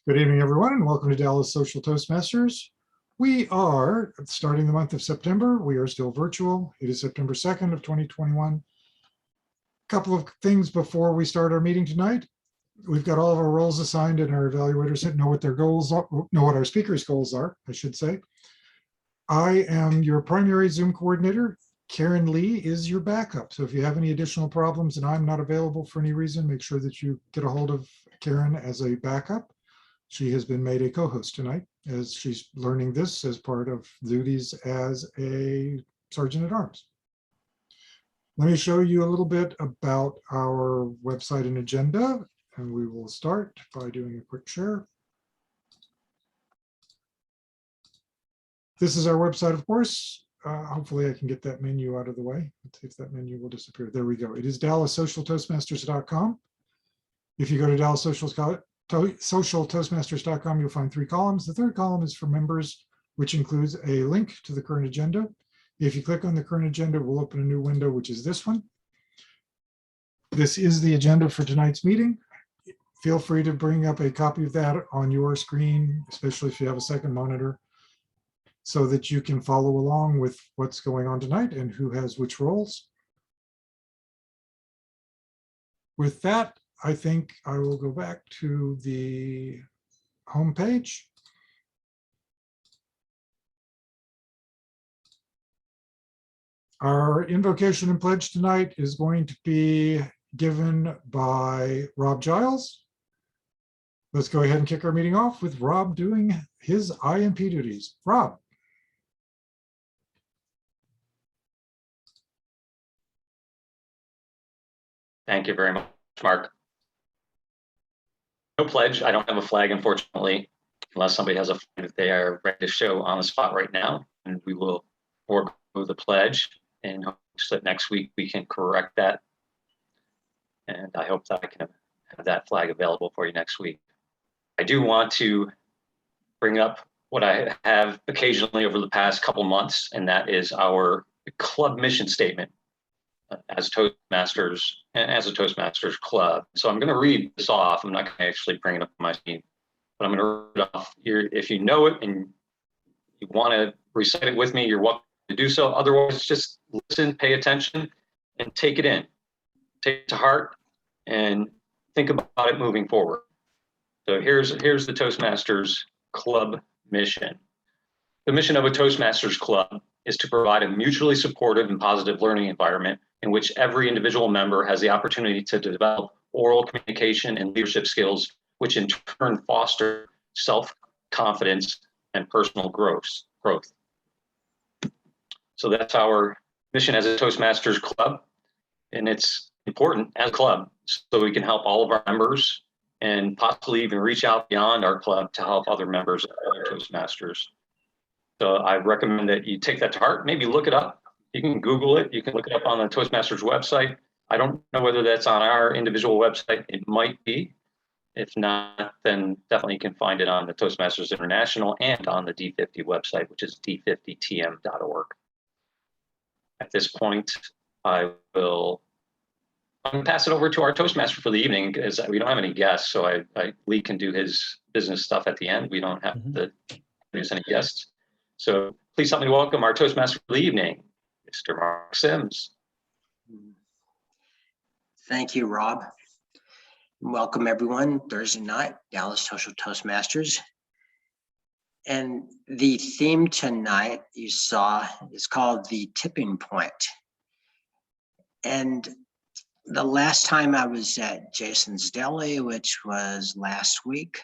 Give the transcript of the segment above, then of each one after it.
Good evening, everyone, and welcome to Dallas Social Toastmasters. We are starting the month of September. We are still virtual. It is September 2nd of 2021. A couple of things before we start our meeting tonight. We've got all of our roles assigned and our evaluators know what their goals are, know what our speakers' goals are, I should say. I am your primary Zoom coordinator. Karen Lee is your backup. So if you have any additional problems and I'm not available for any reason, make sure that you get a hold of Karen as a backup. She has been made a co-host tonight as she's learning this as part of duties as a sergeant at arms. Let me show you a little bit about our website and agenda, and we will start by doing a quick share. This is our website, of course. Hopefully I can get that menu out of the way. Let's see if that menu will disappear. There we go. It is DallasSocialToastmasters.com. If you go to SocialToastmasters.com, you'll find 3 columns. The third column is for members, which includes a link to the current agenda. If you click on the current agenda, we'll open a new window, which is this one. This is the agenda for tonight's meeting. Feel free to bring up a copy of that on your screen, especially if you have a second monitor, so that you can follow along with what's going on tonight and who has which roles. With that, I think I will go back to the home page. Our invocation and pledge tonight is going to be given by Rob Giles. Let's go ahead and kick our meeting off with Rob doing his IMP duties. Rob. Thank you very much, Mark. No pledge. I don't have a flag, unfortunately, unless somebody has a flag that they are ready to show on the spot right now. And we will work with the pledge and hope that next week we can correct that. And I hope that I can have that flag available for you next week. I do want to bring up what I have occasionally over the past couple months, and that is our club mission statement as Toastmasters and as a Toastmasters club. So I'm going to read this off. I'm not going to actually bring it up on my screen, but I'm going to read it off. If you know it and you want to recite it with me, you're welcome to do so. Otherwise, just listen, pay attention, and take it in. Take it to heart and think about it moving forward. So here's the Toastmasters club mission. The mission of a Toastmasters club is to provide a mutually supportive and positive learning environment in which every individual member has the opportunity to develop oral communication and leadership skills, which in turn foster self-confidence and personal growth. So that's our mission as a Toastmasters club. And it's important as a club so we can help all of our members and possibly even reach out beyond our club to help other members of other Toastmasters. So I recommend that you take that to heart, maybe look it up. You can Google it. You can look it up on the Toastmasters website. I don't know whether that's on our individual website. It might be. If not, then definitely you can find it on the Toastmasters International and on the D50 website, which is d50tm.org. At this point, I'm going to pass it over to our Toastmaster for the evening because we don't have any guests. So Lee can do his business stuff at the end. We don't have to introduce any guests. So please help me welcome our Toastmaster for the evening, Mr. Mark Sims. Thank you, Rob. Welcome everyone, Thursday night, Dallas Social Toastmasters. And the theme tonight you saw is called the tipping point. And the last time I was at Jason's Deli, which was last week,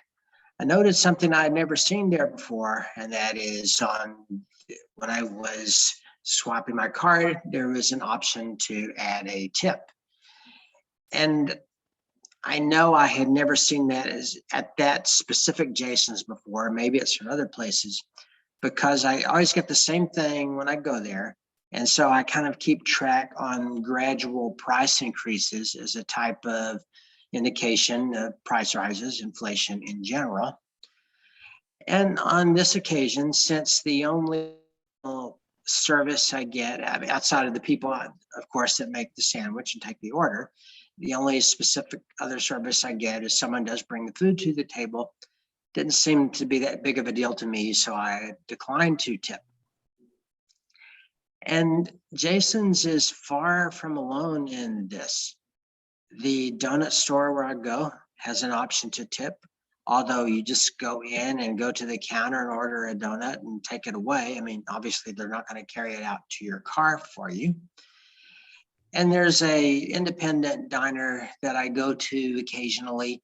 I noticed something I'd never seen there before, and that is when I was swapping my card, there was an option to add a tip. And I know I had never seen that at that specific Jason's before. Maybe it's from other places, because I always get the same thing when I go there. And so I kind of keep track on gradual price increases as a type of indication of price rises, inflation in general. And on this occasion, since the only service I get, outside of the people, of course, that make the sandwich and take the order, the only specific other service I get is someone does bring the food to the table Didn't seem to be that big of a deal to me, so I declined to tip. And Jason's is far from alone in this. The donut store where I go has an option to tip, although you just go in and go to the counter and order a donut and take it away. I mean, obviously they're not going to carry it out to your car for you. And there's a independent diner that I go to occasionally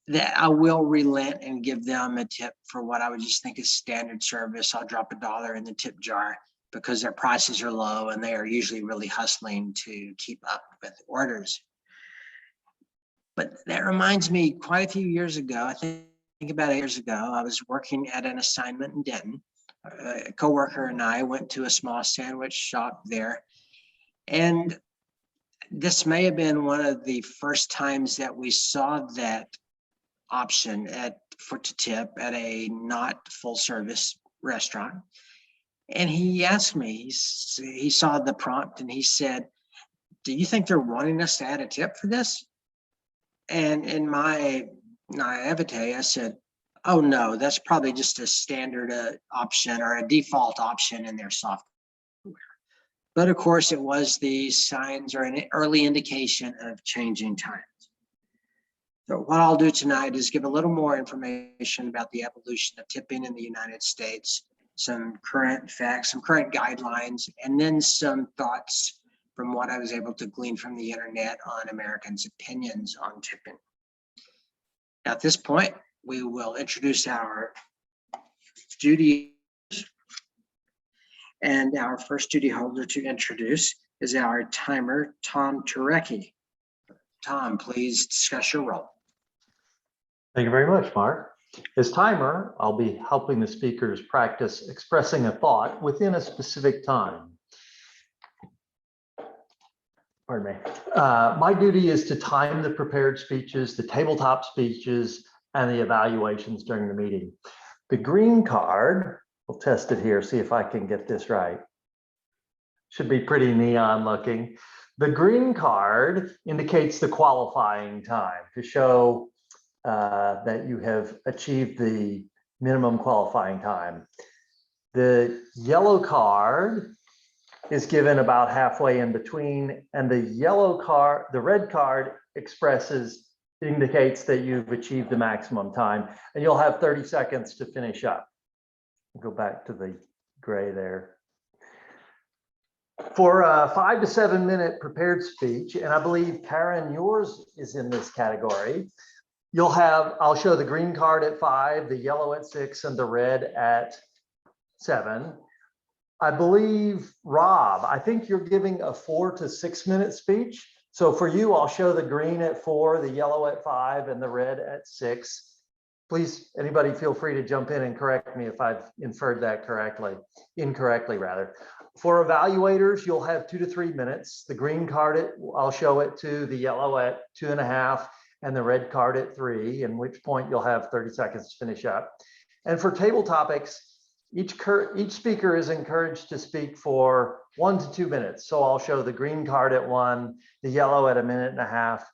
that I will relent and give them a tip for what I would just think is standard service. I'll drop $1 in the tip jar because their prices are low and they are usually really hustling to keep up with orders. But that reminds me, quite a few years ago, I think about 8 years ago, I was working at an assignment in Denton. A coworker and I went to a small sandwich shop there. And this may have been one of the first times that we saw that option to tip at a not full service restaurant. And he asked me, he saw the prompt and he said, "Do you think they're wanting us to add a tip for this?" And in my naivete, I said, "Oh no, that's probably just a standard option or a default option in their software." But of course, it was the signs or an early indication of changing times. So what I'll do tonight is give a little more information about the evolution of tipping in the United States, some current facts, some current guidelines, and then some thoughts from what I was able to glean from the internet on Americans' opinions on tipping. At this point, we will introduce our duty. And our first duty holder to introduce is our timer, Tom Turecki. Tom, please discuss your role. Thank you very much, Mark. As timer, I'll be helping the speakers practice expressing a thought within a specific time. Pardon me. My duty is to time the prepared speeches, the tabletop speeches, and the evaluations during the meeting. The green card, we'll test it here, see if I can get this right. Should be pretty neon looking. The green card indicates the qualifying time to show that you have achieved the minimum qualifying time. The yellow card is given about halfway in between, and the red card indicates that you've achieved the maximum time, and you'll have 30 seconds to finish up. Go back to the gray there. For a 5 to 7 minute prepared speech, and I believe Karen, yours is in this category, I'll show the green card at 5, the yellow at 6, and the red at 7. I believe, Rob, I think you're giving a 4 to 6 minute speech. So for you, I'll show the green at 4, the yellow at 5, and the red at 6. Please, anybody feel free to jump in and correct me if I've inferred that incorrectly rather. For evaluators, you'll have 2 to 3 minutes. The green card, I'll show it to the yellow at 2.5, and the red card at 3, in which point you'll have 30 seconds to finish up. And for table topics, each speaker is encouraged to speak for 1 to 2 minutes. So I'll show the green card at 1, the yellow at 1.5 minutes,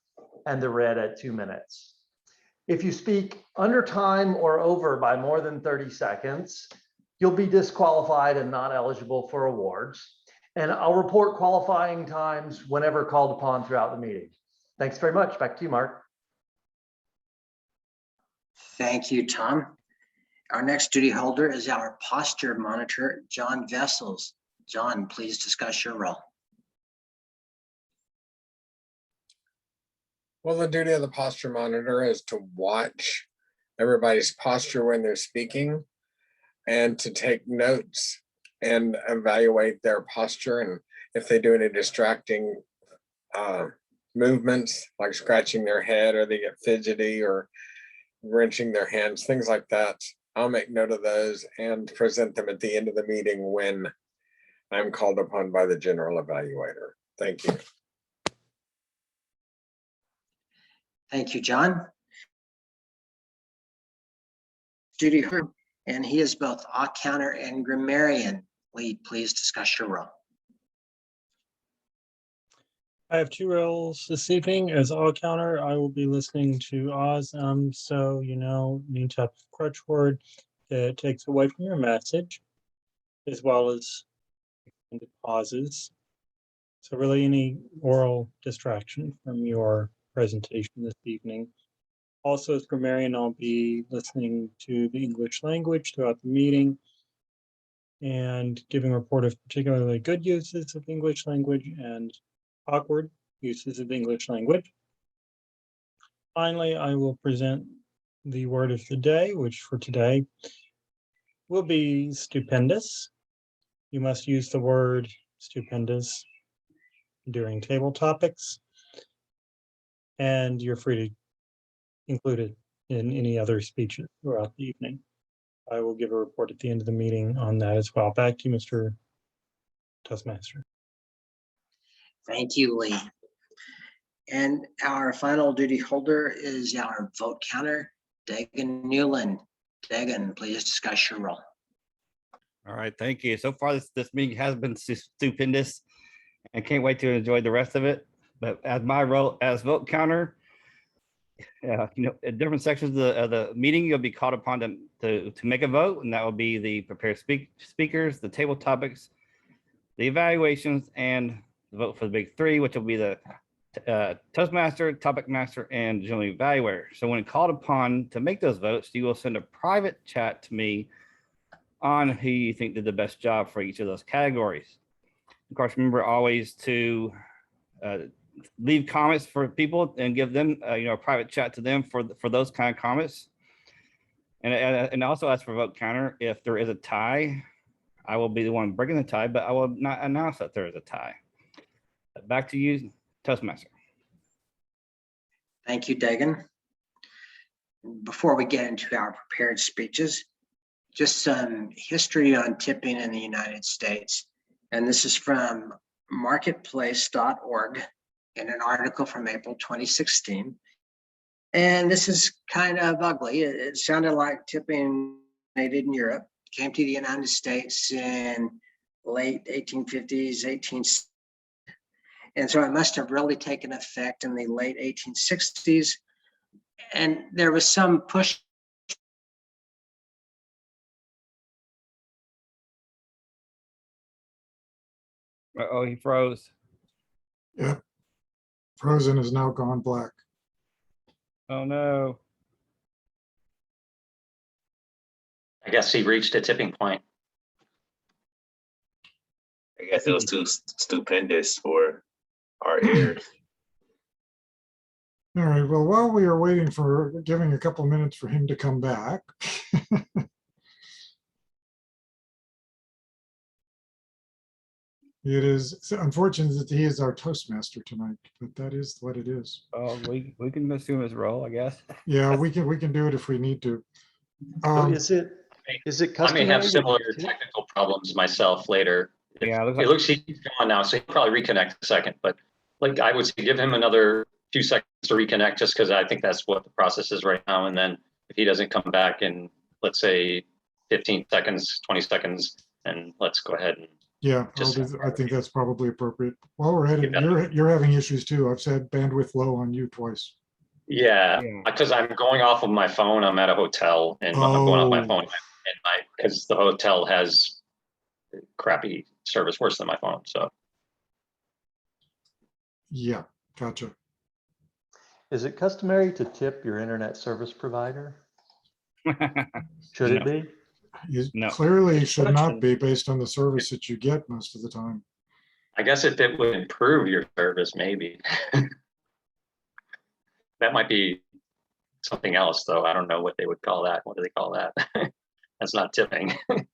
and the red at 2 minutes. If you speak under time or over by more than 30 seconds, you'll be disqualified and not eligible for awards. And I'll report qualifying times whenever called upon throughout the meeting. Thanks very much. Back to you, Mark. Thank you, Tom. Our next duty holder is our posture monitor, John Vessels. John, please discuss your role. Well, the duty of the posture monitor is to watch everybody's posture when they're speaking and to take notes and evaluate their posture. And if they do any distracting movements, like scratching their head or they get fidgety or wrenching their hands, things like that, I'll make note of those and present them at the end of the meeting when I'm called upon by the general evaluator. Thank you. Thank you, John. Duty holder, and he is both off-counter and grammarian. Lead, please discuss your role. I have 2 roles this evening. As all counter, I will be listening to Oz. So need to have a crutch word that takes away from your message, as well as extended pauses. So really any oral distraction from your presentation this evening. Also, as grammarian, I'll be listening to the English language throughout the meeting and giving a report of particularly good uses of the English language and awkward uses of the English language. Finally, I will present the word of the day, which for today will be stupendous. You must use the word stupendous during table topics, and you're free to include it in any other speeches throughout the evening. I will give a report at the end of the meeting on that as well. Back to you, Mr. Toastmaster. Thank you, Lee. And our final duty holder is our vote counter, Dagan Newland. Dagan, please discuss your role. All right, thank you. So far, this meeting has been stupendous, and can't wait to enjoy the rest of it. But as my role as vote counter, at different sections of the meeting, you'll be called upon to make a vote, and that will be the prepared speakers, the table topics, the evaluations, and the vote for the big 3, which will be the Toastmaster, Topic Master, and General Evaluator. So when called upon to make those votes, you will send a private chat to me on who you think did the best job for each of those categories. Of course, remember always to leave comments for people and give them a private chat to them for those kind of comments. And also as for vote counter, if there is a tie, I will be the one breaking the tie, but I will not announce that there is a tie. Back to you, Toastmaster. Thank you, Dagan. Before we get into our prepared speeches, just some history on tipping in the United States. And this is from marketplace.org in an article from April 2016. And this is kind of ugly. It sounded like tipping they did in Europe, came to the United States in late 1850s, and so it must have really taken effect in the late 1860s. And there was some push. Oh, he froze. Yep. Frozen is now gone black. Oh no. I guess he reached a tipping point. I guess it was too stupendous for our ears. All right, well, while we are waiting for giving a couple minutes for him to come back. It is unfortunate that he is our Toastmaster tonight, but that is what it is. Oh, we can assume his role, I guess. Yeah, we can do it if we need to. So is it I may customary? have with similar tip? technical problems myself later. Yeah, It looks he's gone now, so he'll probably reconnect in a second, but like I would say, give him another few seconds to reconnect, just because I think that's what the process is right now. And then if he doesn't come back in, let's say 15 seconds, 20 seconds, and let's go ahead and Yeah, I think that's probably appropriate. While we're at it, you're having issues too. I've said bandwidth low on you twice. yeah, because I'm going off of my phone. I'm at a hotel and I'm going off my phone at night because the hotel has crappy service, worse than my phone. So Yeah, gotcha. Is it customary to tip your internet service provider? Should it be? You No. clearly should not be based on the service that you get most of the time. I guess if it would improve your service, maybe. That might be something else, though. I don't know what they would call that. What do they call that? That's not tipping. Let me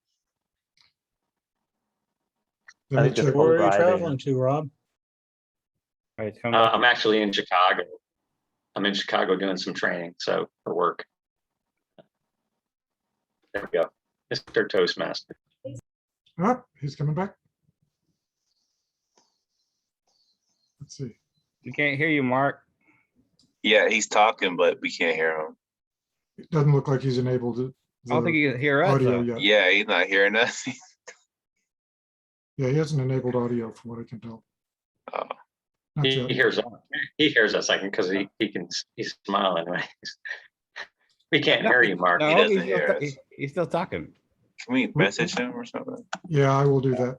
think that's check. Where are you driving. traveling to, Rob? Right, come back. I'm actually in Chicago. I'm in Chicago doing some training, so for work. There we go. Mr. Toastmaster. Oh, he's coming back. Let's see. We can't hear you, Mark. Yeah, he's talking, but we can't hear him. It doesn't look like he's enabled I don't think you can hear us. audio Though. yet. Yeah, he's not hearing us. Yeah, he hasn't enabled audio from what I can tell. Oh. Not He yet. hears, he hears us, I can, because he's smiling. Right? We can't hear you, Mark. No, doesn't he's still, hear us. he's still talking. Can we message him or something? Yeah, I will do that.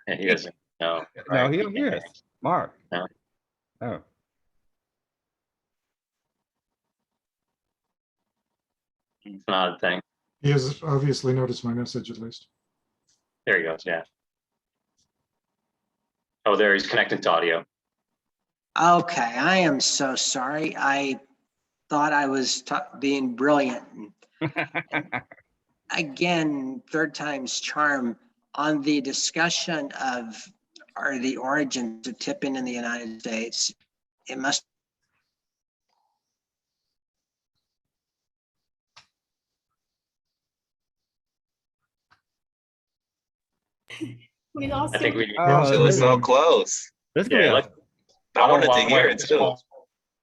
Yeah, he doesn't know. No, right? he don't hear us. Mark. No. Oh, It's an odd thing. He has obviously noticed my message at least. There he goes, yeah. Oh, there, he's connected to audio. Okay, I am so sorry. I thought I was being brilliant. Again, third time's charm on the discussion of the origins of tipping in the United States. It must We lost I think him. we, Oh, It was so close. this yeah, yeah, let's, I wanted to Why don't hear we- it too.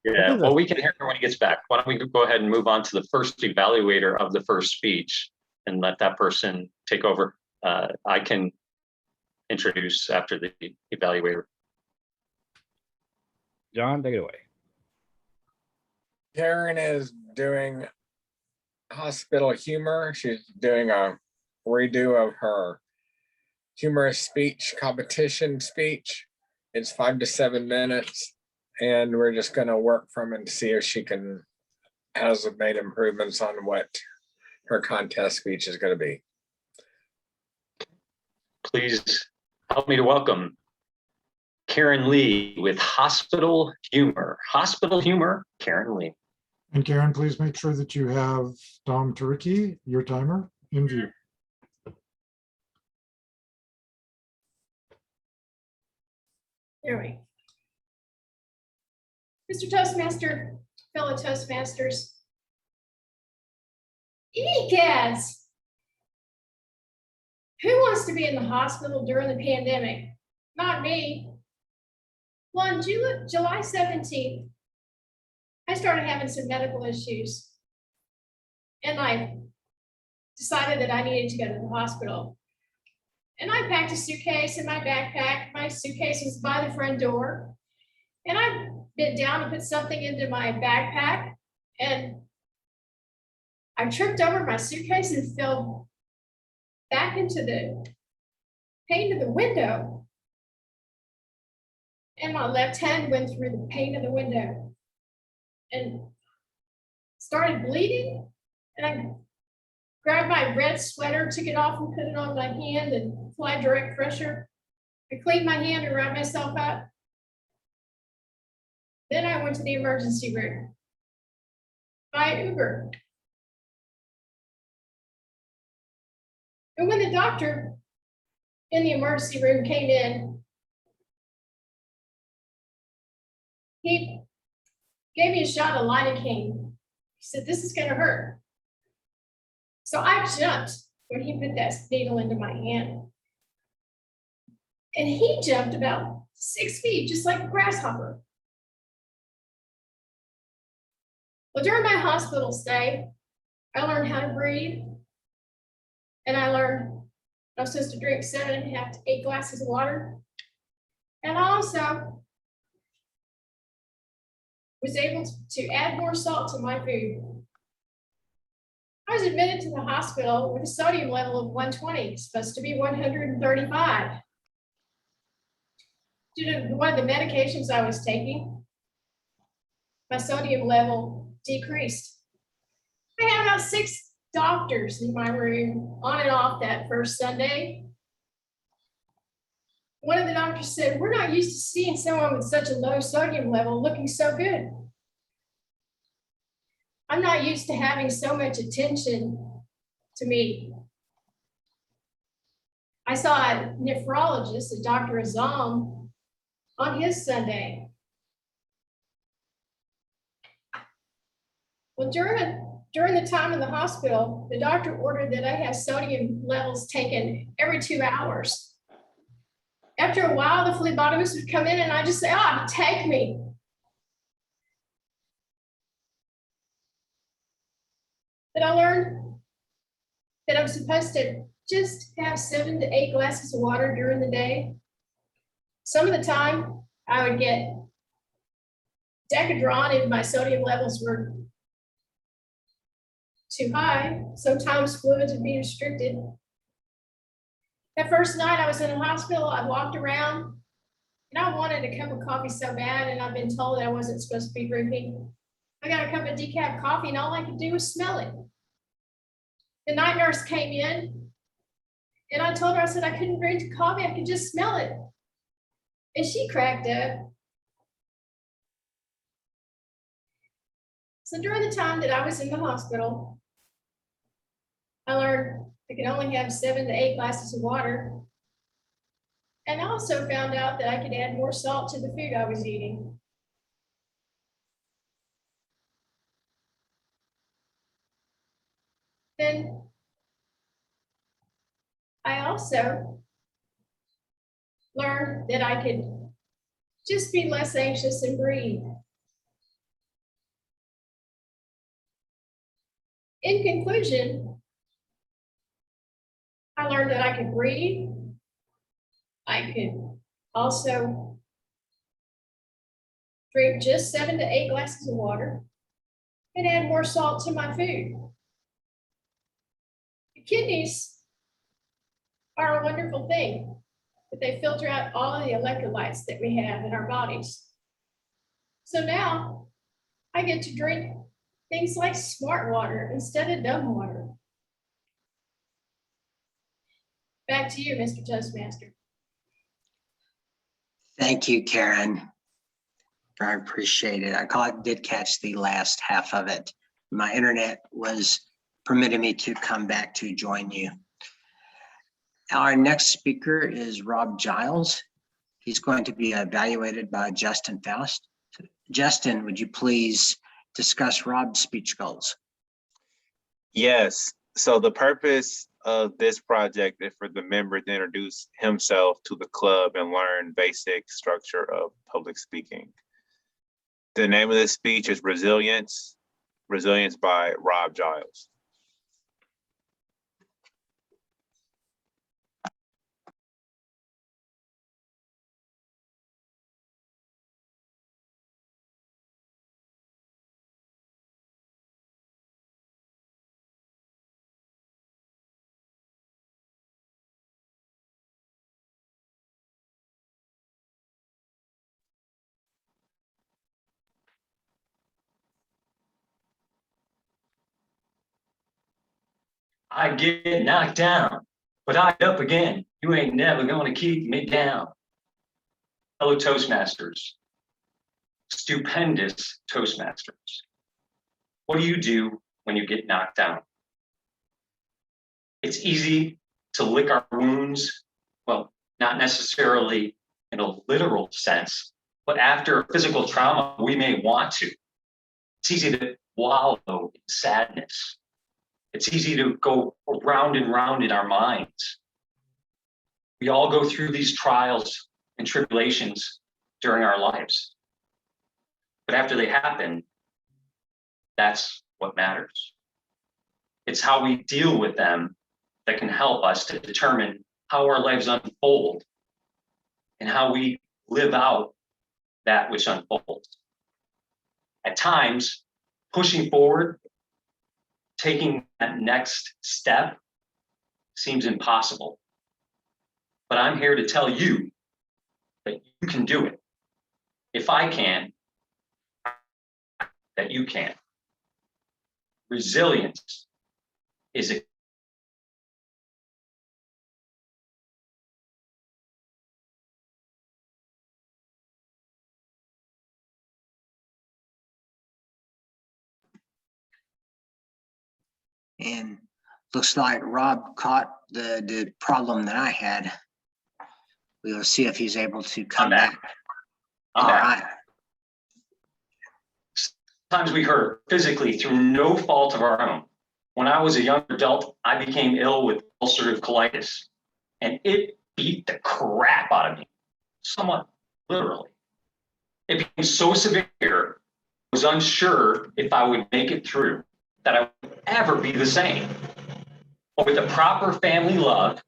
yeah, well, we can hear it when he gets back. Why don't we go ahead and move on to the first evaluator of the first speech and let that person take over. I can introduce after the evaluator. John, take it away. Karen is doing hospital humor. She's doing a redo of her humorous speech competition speech. It's 5 to 7 minutes, and we're just going to work from it and see if she has made improvements on what her contest speech is going to be. Please help me to welcome Karen Lee with Hospital Humor. Hospital Humor, Karen Lee. And Karen, please make sure that you have Dom Tariki, your timer, in view. There we go. Mr. Toastmaster, fellow Toastmasters. ECAS. Who wants to be in the hospital during the pandemic? Not me. Well, on July 17th, I started having some medical issues. And I decided that I needed to go to the hospital. And I packed a suitcase in my backpack. My suitcase was by the front door. And I bent down and put something into my backpack. And I tripped over my suitcase and fell back into the pane of the window. And my left hand went through the pane of the window and started bleeding. And I grabbed my red sweater, took it off and put it on my hand and applied direct pressure. I cleaned my hand and wrapped myself up. Then I went to the emergency room by Uber. And when the doctor in the emergency room came in, he gave me a shot of lidocaine. He said, "This is gonna hurt." So I jumped when he put that needle into my hand. And he jumped about 6 feet, just like a grasshopper. Well, during my hospital stay, I learned how to breathe. And I learned I was supposed to drink 7.5 to 8 glasses of water. And I also was able to add more salt to my food. I was admitted to the hospital with a sodium level of 120, supposed to be 135. Due to one of the medications I was taking, my sodium level decreased. I had about 6 doctors in my room on and off that first Sunday. One of the doctors said, "We're not used to seeing someone with such a low sodium level looking so good. I'm not used to having so much attention to me." I saw a nephrologist, Dr. Azam, on his Sunday. Well, during the time in the hospital, the doctor ordered that I have sodium levels taken every 2 hours. After a while, the phlebotomist would come in and I just say, "Take me." But I learned that I'm supposed to just have 7 to 8 glasses of water during the day. Some of the time I would get Decadron if my sodium levels were too high. Sometimes fluids would be restricted. That first night I was in the hospital, I walked around and I wanted a cup of coffee so bad, and I've been told that I wasn't supposed to be drinking. I got a cup of decaf coffee and all I could do was smell it. The night nurse came in and I told her, I said, I couldn't drink the coffee, I could just smell it. And she cracked up. So during the time that I was in the hospital, I learned I could only have 7 to 8 glasses of water. And I also found out that I could add more salt to the food I was eating. Then I also learned that I could just be less anxious and breathe. In conclusion, I learned that I could breathe. I could also drink just 7 to 8 glasses of water and add more salt to my food. The kidneys are a wonderful thing, but they filter out all of the electrolytes that we have in our bodies. So now I get to drink things like smart water instead of dumb water. Back to you, Mr. Toastmaster. Thank you, Karen. I appreciate it. Did catch the last half of it. My internet was permitting me to come back to join you. Our next speaker is Rob Giles. He's going to be evaluated by Justin Faust. Justin, would you please discuss Rob's speech goals? Yes. So the purpose of this project is for the member to introduce himself to the club and learn basic structure of public speaking. The name of this speech is Resilience, Resilience by Rob Giles. I get knocked down, but I get up again. You ain't never gonna keep me down. Fellow Toastmasters, stupendous Toastmasters. What do you do when you get knocked down? It's easy to lick our wounds. Well, not necessarily in a literal sense, but after physical trauma, we may want to. It's easy to wallow in sadness. It's easy to go round and round in our minds. We all go through these trials and tribulations during our lives. But after they happen, that's what matters. It's how we deal with them that can help us to determine how our lives unfold and how we live out that which unfolds. At times, pushing forward, taking that next step seems impossible. But I'm here to tell you that you can do it. If I can, that you can. Resilience is a And looks like Rob caught the problem that I had. We will see if he's able to come back. All right. Sometimes we hurt physically through no fault of our own. When I was a young adult, I became ill with ulcerative colitis, and it beat the crap out of me, somewhat literally. It became so severe, I was unsure if I would make it through, that I would ever be the same. But with the proper family love,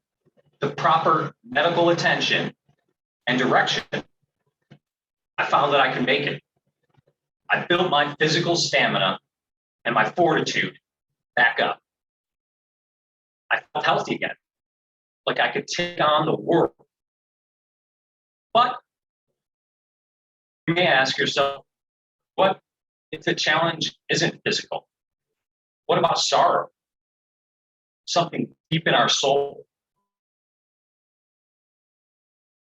the proper medical attention and direction, I found that I could make it. I built my physical stamina and my fortitude back up. I felt healthy again, like I could take on the world. But you may ask yourself, what if the challenge isn't physical? What about sorrow? Something deep in our soul.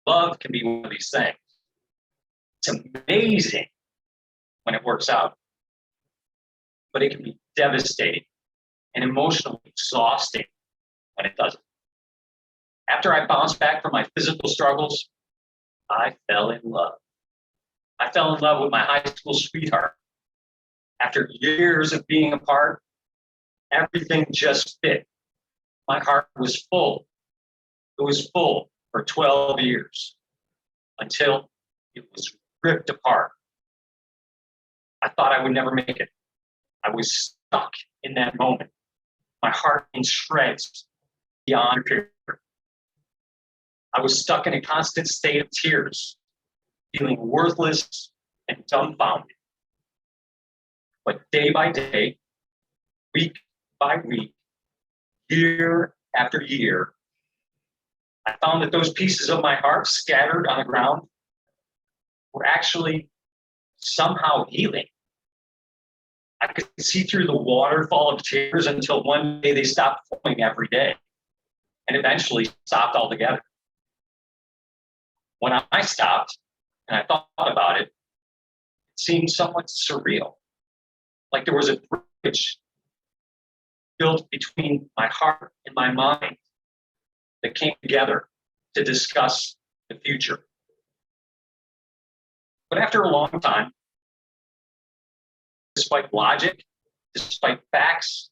Love can be one of these things. It's amazing when it works out, but it can be devastating and emotionally exhausting when it doesn't. After I bounced back from my physical struggles, I fell in love. I fell in love with my high school sweetheart. After years of being apart, everything just fit. My heart was full. It was full for 12 years until it was ripped apart. I thought I would never make it. I was stuck in that moment. My heart in shreds beyond repair. I was stuck in a constant state of tears, feeling worthless and dumbfounded. But day by day, week by week, year after year, I found that those pieces of my heart scattered on the ground were actually somehow healing. I could see through the waterfall of tears until one day they stopped flowing every day and eventually stopped altogether. When I stopped and I thought about it, it seemed somewhat surreal, like there was a bridge built between my heart and my mind that came together to discuss the future. But after a long time, despite logic, despite facts,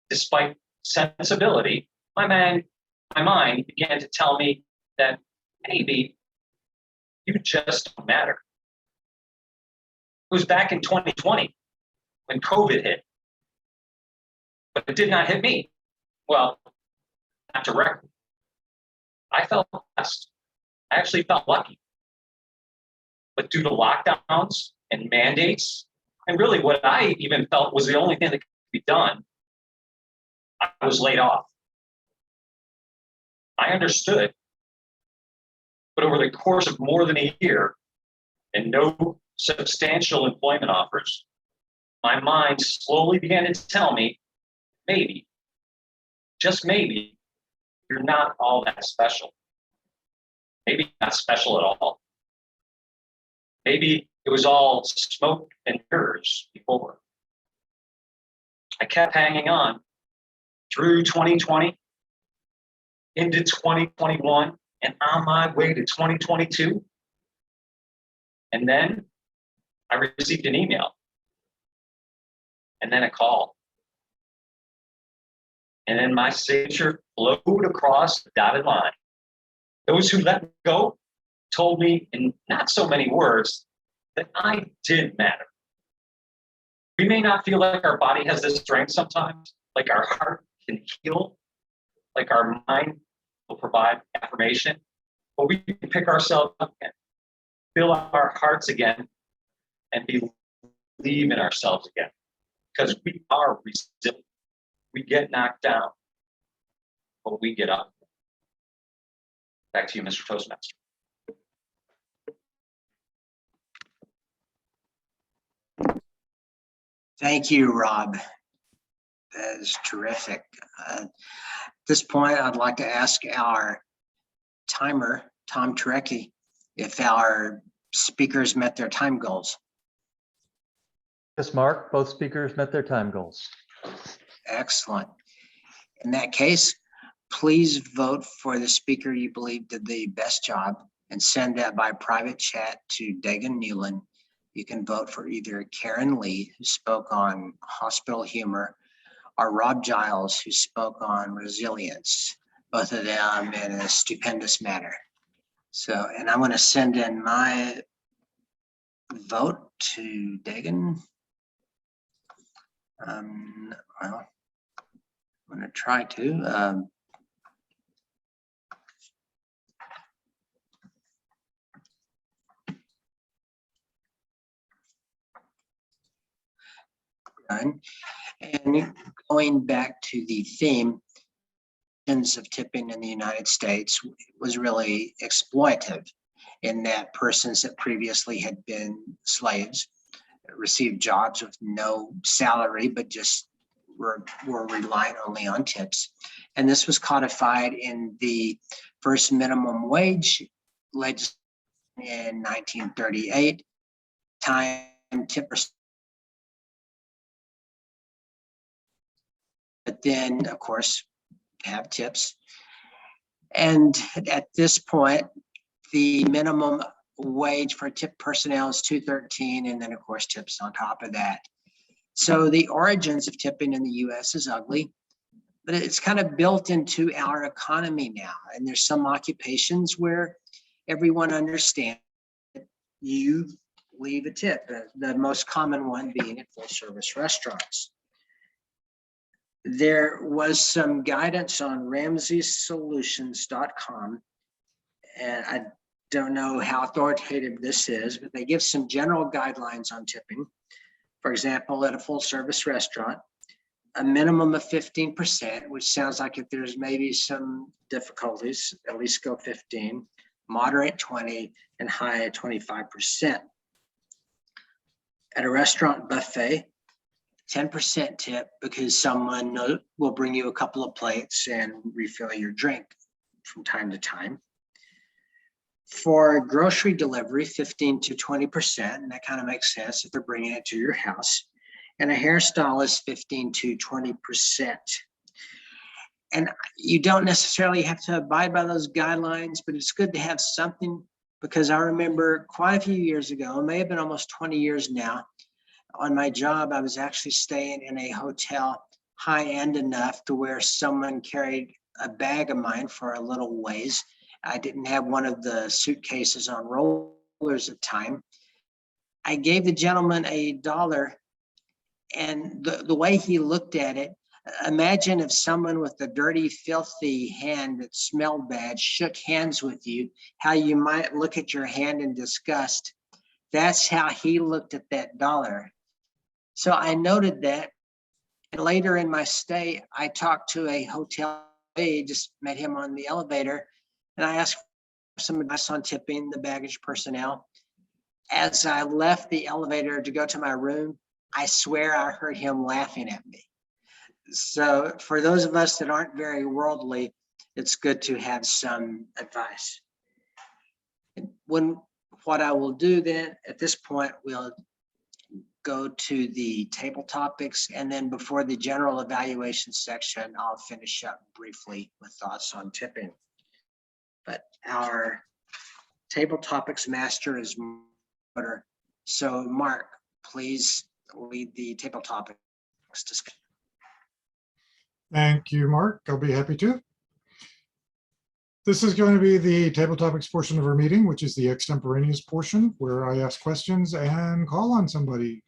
despite sensibility, my mind began to tell me that maybe you just don't matter. It was back in 2020 when COVID hit, but it did not hit me. Well, not directly. I felt blessed. I actually felt lucky. But due to lockdowns and mandates, and really what I even felt was the only thing that could be done, I was laid off. I understood. But over the course of more than a year and no substantial employment offers, my mind slowly began to tell me, maybe, just maybe, you're not all that special. Maybe not special at all. Maybe it was all smoke and mirrors before. I kept hanging on through 2020, into 2021, and on my way to 2022. And then I received an email, and then a call. And then my signature flowed across the dotted line. Those who let me go told me in not so many words that I did matter. We may not feel like our body has this strength sometimes, like our heart can heal, like our mind will provide affirmation, but we can pick ourselves up again, fill our hearts again, and believe in ourselves again, because we are resilient. We get knocked down, but we get up. Back to you, Mr. Toastmaster. Thank you, Rob. That is terrific. At this point, I'd like to ask our timer, Tom Turecki, if our speakers met their time goals. Yes, Mark, both speakers met their time goals. Excellent. In that case, please vote for the speaker you believe did the best job and send that by private chat to Dagan Newland. You can vote for either Karen Lee, who spoke on hospital humor, or Rob Giles, who spoke on resilience, both of them in a stupendous manner. So, and I'm going to send in my vote to Dagan. Well, I'm going to try to. Done. And going back to the theme of tipping in the United States was really exploitative, in that persons that previously had been slaves received jobs with no salary, but just were relying only on tips. And this was codified in the first minimum wage legislation in 1938. Time tippers. But then, of course, have tips. And at this point, the minimum wage for tip personnel is $2.13, and then of course tips on top of that. So the origins of tipping in the US is ugly, but it's kind of built into our economy now. And there's some occupations where everyone understands you leave a tip, the most common one being at full service restaurants. There was some guidance on RamseySolutions.com, and I don't know how authoritative this is, but they give some general guidelines on tipping. For example, at a full service restaurant, a minimum of 15%, which sounds like if there's maybe some difficulties, at least go 15, moderate 20, and high at 25%. At a restaurant buffet, 10% tip because someone will bring you a couple of plates and refill your drink from time to time. For grocery delivery, 15 to 20%, and that kind of makes sense if they're bringing it to your house. And a hairstyle is 15 to 20%. And you don't necessarily have to abide by those guidelines, but it's good to have something, because I remember quite a few years ago, it may have been almost 20 years now, on my job, I was actually staying in a hotel high-end enough to where someone carried a bag of mine for a little ways. I didn't have one of the suitcases on rollers at the time. I gave the gentleman $1, and the way he looked at it, imagine if someone with a dirty, filthy hand that smelled bad shook hands with you, how you might look at your hand in disgust. That's how he looked at that $1. So I noted that, and later in my stay, I talked to a hotel aide, just met him on the elevator, and I asked for some advice on tipping the baggage personnel. As I left the elevator to go to my room, I swear I heard him laughing at me. So for those of us that aren't very worldly, it's good to have some advice. What I will do then, at this point, we'll go to the table topics, and then before the general evaluation section, I'll finish up briefly with thoughts on tipping. But our table topics master is Mark. So Mark, please lead the table topics discussion. Thank you, Mark. I'll be happy to. This is going to be the table topics portion of our meeting, which is the extemporaneous portion where I ask questions and call on somebody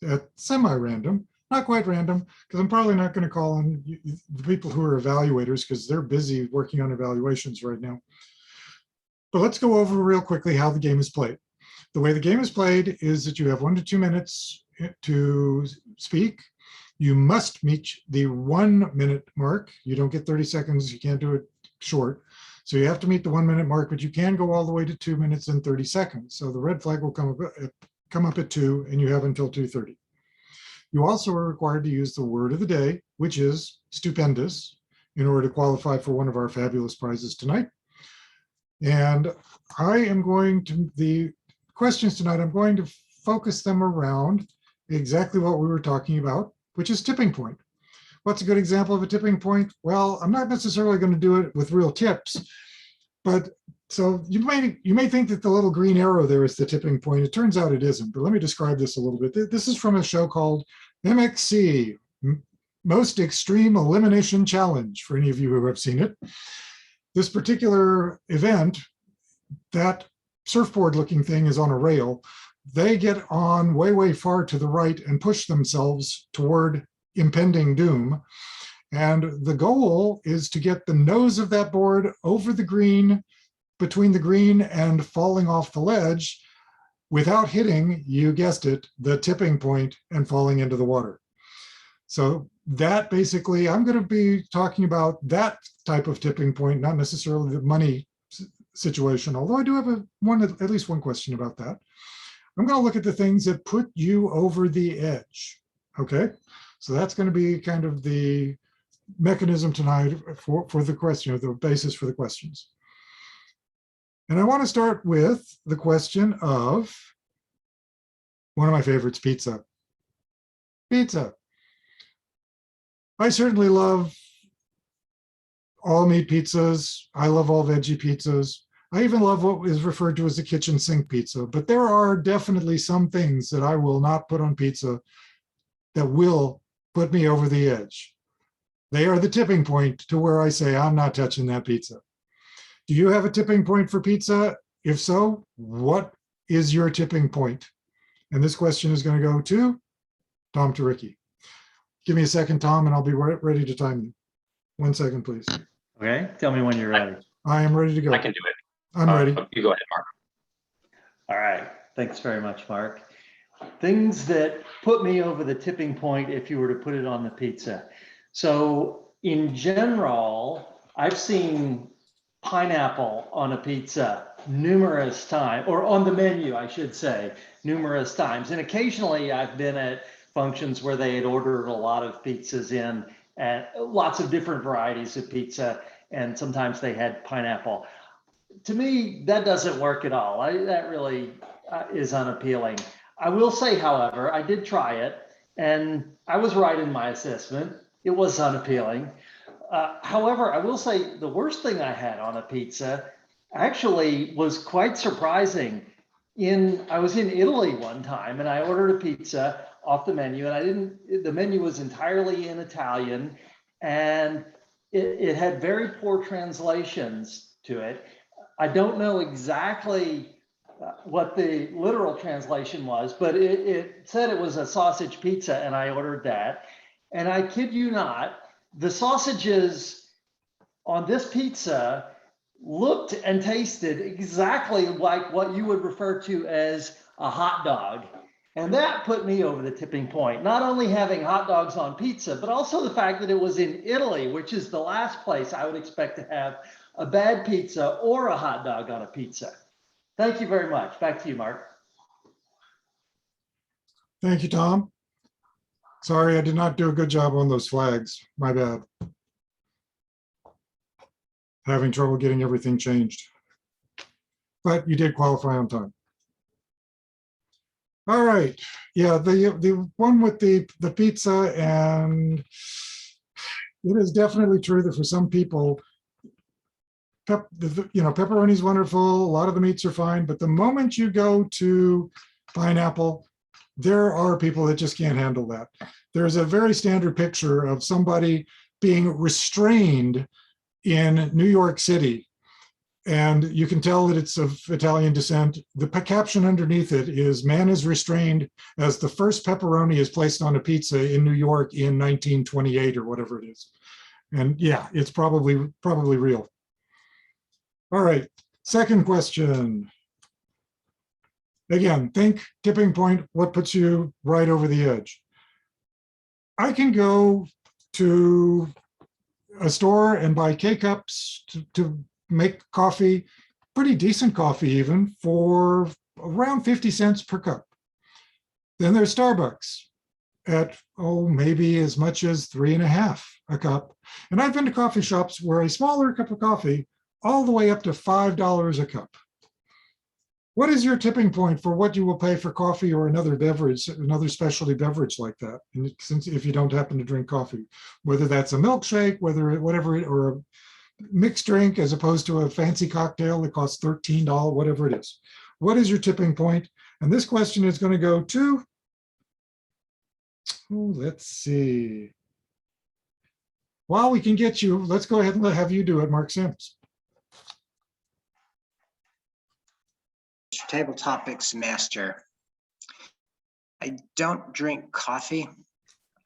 at semi-random, not quite random, because I'm probably not going to call on the people who are evaluators because they're busy working on evaluations right now. But let's go over real quickly how the game is played. The way the game is played is that you have 1 to 2 minutes to speak. You must meet the 1 minute mark. You don't get 30 seconds. You can't do it short. So you have to meet the 1 minute mark, but you can go all the way to 2 minutes and 30 seconds. So the red flag will come up at 2, and you have until 2:30. You also are required to use the word of the day, which is stupendous, in order to qualify for one of our fabulous prizes tonight. And the questions tonight, I'm going to focus them around exactly what we were talking about, which is tipping point. What's a good example of a tipping point? Well, I'm not necessarily going to do it with real tips, but so you may think that the little green arrow there is the tipping point. It turns out it isn't, but let me describe this a little bit. This is from a show called MXC, Most Extreme Elimination Challenge, for any of you who have seen it. This particular event, that surfboard looking thing is on a rail. They get on way, way far to the right and push themselves toward impending doom. And the goal is to get the nose of that board over the green, between the green and falling off the ledge without hitting, you guessed it, the tipping point and falling into the water. So that basically, I'm going to be talking about that type of tipping point, not necessarily the money situation, although I do have at least one question about that. I'm going to look at the things that put you over the edge. Okay, so that's going to be kind of the mechanism tonight for the question, or the basis for the questions. And I want to start with the question of one of my favorites, pizza. Pizza. I certainly love all meat pizzas. I love all veggie pizzas. I even love what is referred to as the kitchen sink pizza, but there are definitely some things that I will not put on pizza that will put me over the edge. They are the tipping point to where I say, I'm not touching that pizza. Do you have a tipping point for pizza? If so, what is your tipping point? And this question is going to go to Tom Ricky. Give me a second, Tom, and I'll be ready to time you. 1 second, please. Okay, tell me when you're ready. I am ready to go. I can do it. I'm ready. You go ahead, Mark. All right, thanks very much, Mark. Things that put me over the tipping point if you were to put it on the pizza. So in general, I've seen pineapple on a pizza numerous times, or on the menu, I should say, numerous times. And occasionally I've been at functions where they had ordered a lot of pizzas in, and lots of different varieties of pizza, and sometimes they had pineapple. To me, that doesn't work at all. That really is unappealing. I will say, however, I did try it, and I was right in my assessment. It was unappealing. However, I will say the worst thing I had on a pizza actually was quite surprising. I was in Italy one time, and I ordered a pizza off the menu, and the menu was entirely in Italian, and it had very poor translations to it. I don't know exactly what the literal translation was, but it said it was a sausage pizza, and I ordered that. And I kid you not, the sausages on this pizza looked and tasted exactly like what you would refer to as a hot dog. And that put me over the tipping point, not only having hot dogs on pizza, but also the fact that it was in Italy, which is the last place I would expect to have a bad pizza or a hot dog on a pizza. Thank you very much. Back to you, Mark. Thank you, Tom. Sorry, I did not do a good job on those flags. My bad. Having trouble getting everything changed. But you did qualify on time. All right. Yeah, the one with the pizza, and it is definitely true that for some people, pepperoni is wonderful. A lot of the meats are fine, but the moment you go to pineapple, there are people that just can't handle that. There's a very standard picture of somebody being restrained in New York City, and you can tell that it's of Italian descent. The caption underneath it is, "Man is restrained as the first pepperoni is placed on a pizza in New York in 1928," or whatever it is. And yeah, it's probably real. All right, second question. Again, think tipping point, what puts you right over the edge? I can go to a store and buy K-cups to make coffee, pretty decent coffee even, for around 50 cents per cup. Then there's Starbucks at, maybe as much as 3.50 a cup. And I've been to coffee shops where a smaller cup of coffee all the way up to $5 a cup. What is your tipping point for what you will pay for coffee or another beverage, another specialty beverage like that? And since if you don't happen to drink coffee, whether that's a milkshake, or a mixed drink as opposed to a fancy cocktail that costs $13, whatever it is. What is your tipping point? And this question is going to go to, let's see. While we can get you, let's go ahead and have you do it, Mark Sims. Table Topics Master. I don't drink coffee.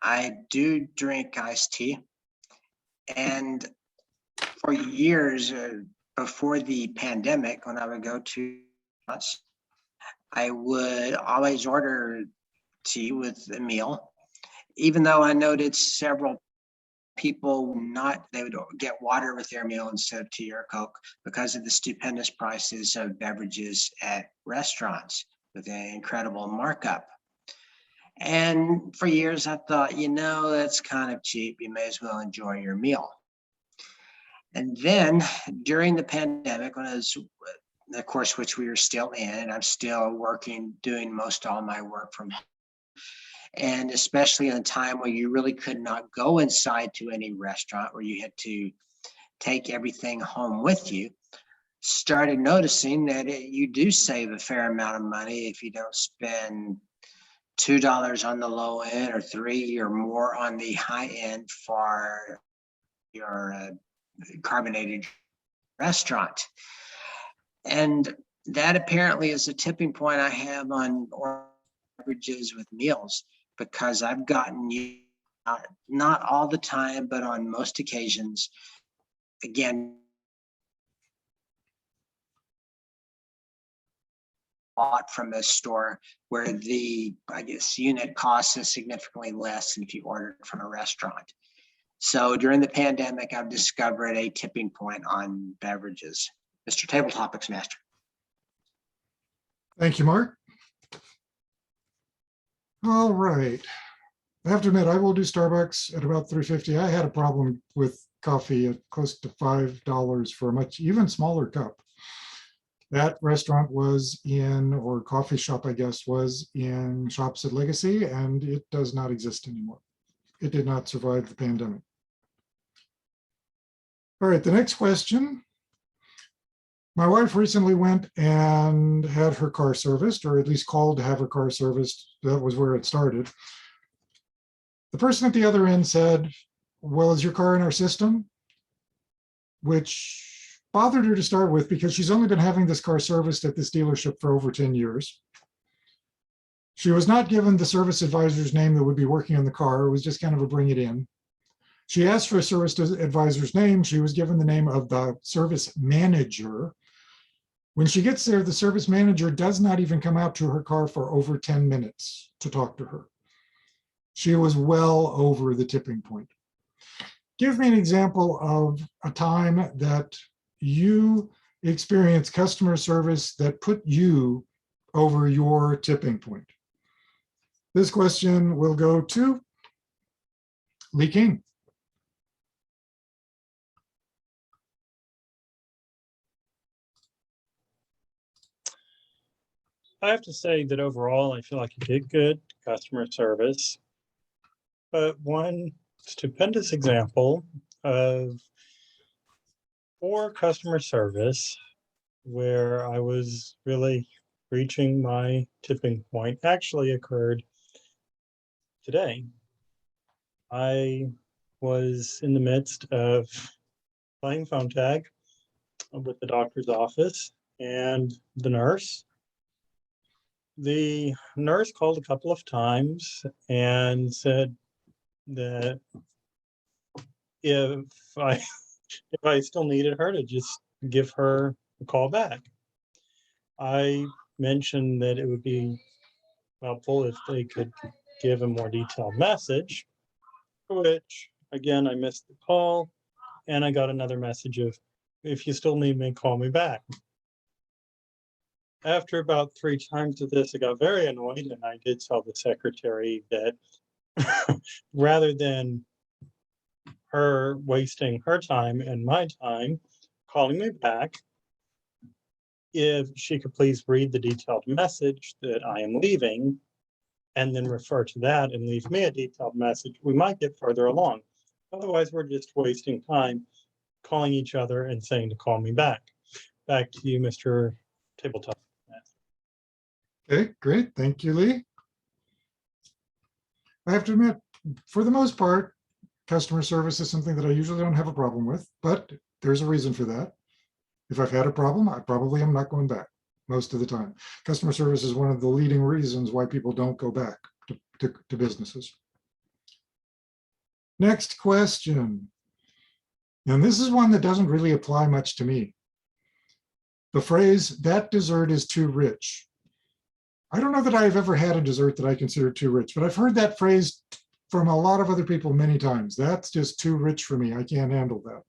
I do drink iced tea. And for years before the pandemic, when I would go to, I would always order tea with a meal, even though I noted several people they would get water with their meal instead of tea or Coke because of the stupendous prices of beverages at restaurants with an incredible markup. And for years I thought, that's kind of cheap. You may as well enjoy your meal. And then during the pandemic, when I was, of course, which we were still in, and I'm still working, doing most all my work from home. And especially in a time where you really could not go inside to any restaurant, where you had to take everything home with you, started noticing that you do save a fair amount of money if you don't spend $2 on the low end or $3 or more on the high end for your carbonated restaurant. And that apparently is a tipping point I have on beverages with meals, because I've gotten used, not all the time, but on most occasions, again, bought from a store where the, unit cost is significantly less than if you ordered from a restaurant. So during the pandemic, I've discovered a tipping point on beverages. Mr. Table Topics Master. Thank you, Mark. All right. I have to admit, I will do Starbucks at about $3.50. I had a problem with coffee at close to $5 for a much even smaller cup. That restaurant was in, or coffee shop, I guess, was in Shops at Legacy, and it does not exist anymore. It did not survive the pandemic. All right, the next question. My wife recently went and had her car serviced, or at least called to have her car serviced. That was where it started. The person at the other end said, "Well, is your car in our system?" Which bothered her to start with, because she's only been having this car serviced at this dealership for over 10 years. She was not given the service advisor's name that would be working on the car. It was just kind of a bring it in. She asked for a service advisor's name. She was given the name of the service manager. When she gets there, the service manager does not even come out to her car for over 10 minutes to talk to her. She was well over the tipping point. Give me an example of a time that you experienced customer service that put you over your tipping point. This question will go to Lee King. I have to say that overall, I feel like you did good customer service. But one stupendous example of poor customer service where I was really reaching my tipping point actually occurred today. I was in the midst of playing phone tag with the doctor's office and the nurse. The nurse called a couple of times and said that if I still needed her, to just give her a call back. I mentioned that it would be helpful if they could give a more detailed message, which again, I missed the call, and I got another message of, "If you still need me, call me back." After about 3 times of this, I got very annoyed, and I did tell the secretary that rather than her wasting her time and my time calling me back, if she could please read the detailed message that I am leaving and then refer to that and leave me a detailed message, we might get further along. Otherwise, we're just wasting time calling each other and saying to call me back. Back to you, Mr. Tabletop. Okay, great. Thank you, Lee. I have to admit, for the most part, customer service is something that I usually don't have a problem with, but there's a reason for that. If I've had a problem, I probably am not going back most of the time. Customer service is one of the leading reasons why people don't go back to businesses. Next question. And this is one that doesn't really apply much to me. The phrase, "that dessert is too rich." I don't know that I've ever had a dessert that I consider too rich, but I've heard that phrase from a lot of other people many times. That's just too rich for me. I can't handle that.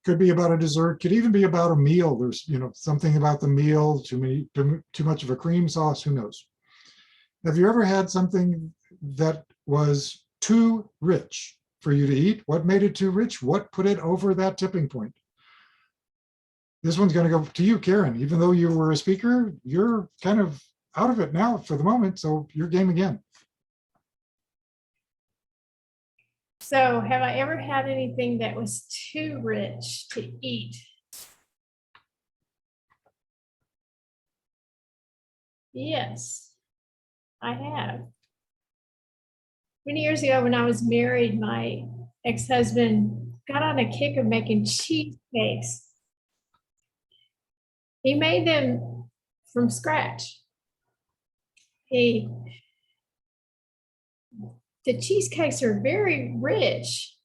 Could be about a dessert, could even be about a meal. There's, something about the meal, too much of a cream sauce, who knows? Have you ever had something that was too rich for you to eat? What made it too rich? What put it over that tipping point? This one's going to go to you, Karen. Even though you were a speaker, you're kind of out of it now for the moment, so your game again. So have I ever had anything that was too rich to eat? Yes, I have. Many years ago when I was married, my ex-husband got on a kick of making cheesecakes. He made them from scratch. The cheesecakes are very rich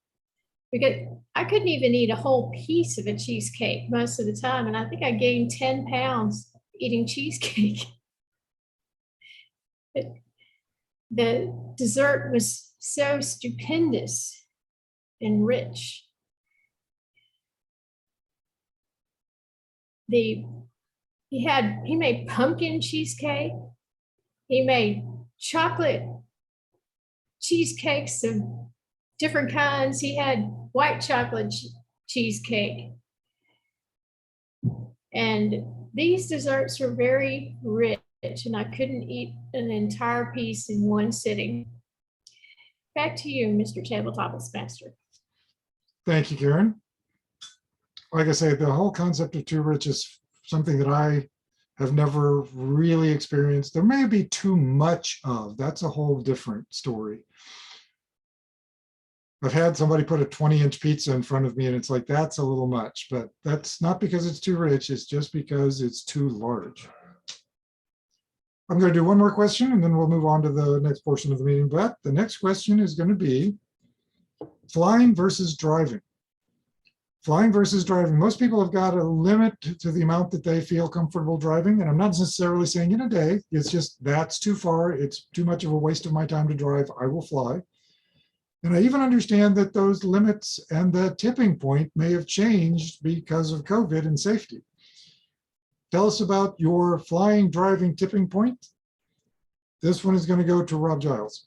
because I couldn't even eat a whole piece of a cheesecake most of the time. And I think I gained 10 pounds eating cheesecake. But the dessert was so stupendous and rich. He made pumpkin cheesecake. He made chocolate cheesecakes of different kinds. He had white chocolate cheesecake. And these desserts were very rich, and I couldn't eat an entire piece in one sitting. Back to you, Mr. Tabletop Master. Thank you, Karen. Like I say, the whole concept of too rich is something that I have never really experienced. There may be too much of. That's a whole different story. I've had somebody put a 20-inch pizza in front of me and it's like, that's a little much, but that's not because it's too rich. It's just because it's too large. I'm going to do one more question and then we'll move on to the next portion of the meeting. But the next question is going to be flying versus driving. Flying versus driving. Most people have got a limit to the amount that they feel comfortable driving. And I'm not necessarily saying in a day, it's just that's too far. It's too much of a waste of my time to drive. I will fly. And I even understand that those limits and the tipping point may have changed because of COVID and safety. Tell us about your flying, driving tipping point. This one is going to go to Rob Giles.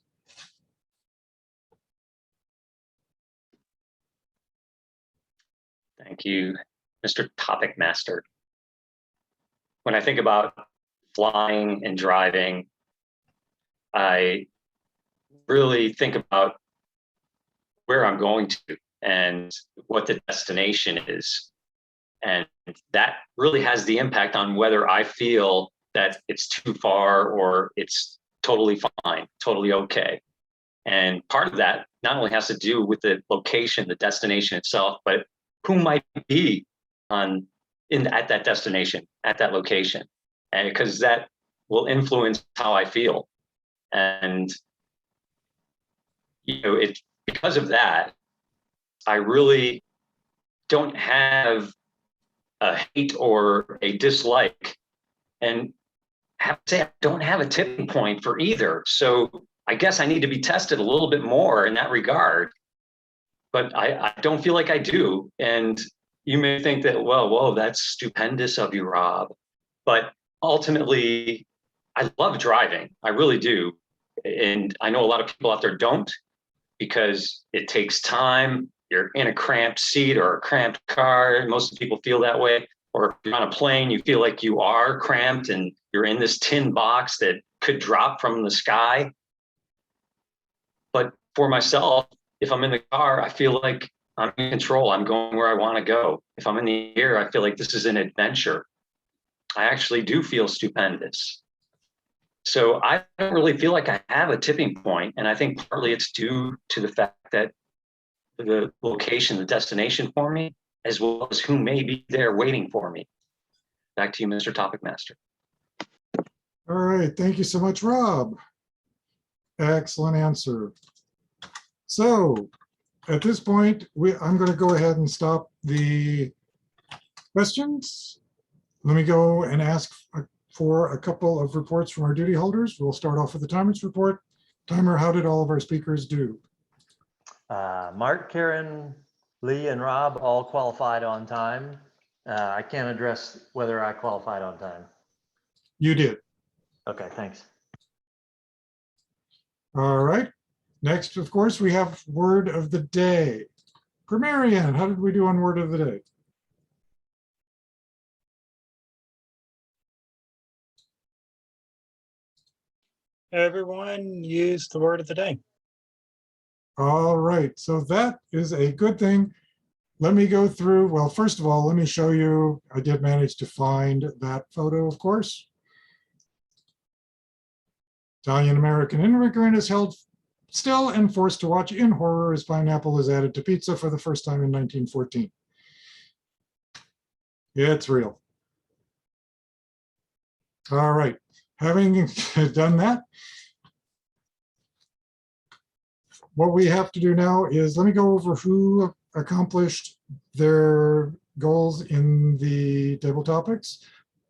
Thank you, Mr. Topic Master. When I think about flying and driving, I really think about where I'm going to and what the destination is. And that really has the impact on whether I feel that it's too far or it's totally fine, totally okay. And part of that not only has to do with the location, the destination itself, but who might be at that destination, at that location. And because that will influence how I feel. And because of that, I really don't have a hate or a dislike, and I have to say I don't have a tipping point for either. So I guess I need to be tested a little bit more in that regard, but I don't feel like I do. And you may think that, well, whoa, that's stupendous of you, Rob. But ultimately, I love driving. I really do. And I know a lot of people out there don't, because it takes time. You're in a cramped seat or a cramped car. Most people feel that way. Or if you're on a plane, you feel like you are cramped and you're in this tin box that could drop from the sky. But for myself, if I'm in the car, I feel like I'm in control. I'm going where I want to go. If I'm in the air, I feel like this is an adventure. I actually do feel stupendous. So I don't really feel like I have a tipping point. And I think partly it's due to the fact that the location, the destination for me, as well as who may be there waiting for me. Back to you, Mr. Topic Master. All right, thank you so much, Rob. Excellent answer. So at this point, I'm going to go ahead and stop the questions. Let me go and ask for a couple of reports from our duty holders. We'll start off with the timer's report. Timer, how did all of our speakers do? Mark, Karen, Lee, and Rob all qualified on time. I can't address whether I qualified on time. You did. Okay, thanks. All right. Next, of course, we have word of the day. Grammarian, how did we do on word of the day? Everyone use the word of the day. All right, so that is a good thing. Let me go through, well, first of all, let me show you, I did manage to find that photo, of course. Italian-American immigrant is held still and forced to watch in horror as pineapple is added to pizza for the first time in 1914. It's real. All right, having done that, what we have to do now is let me go over who accomplished their goals in the table topics.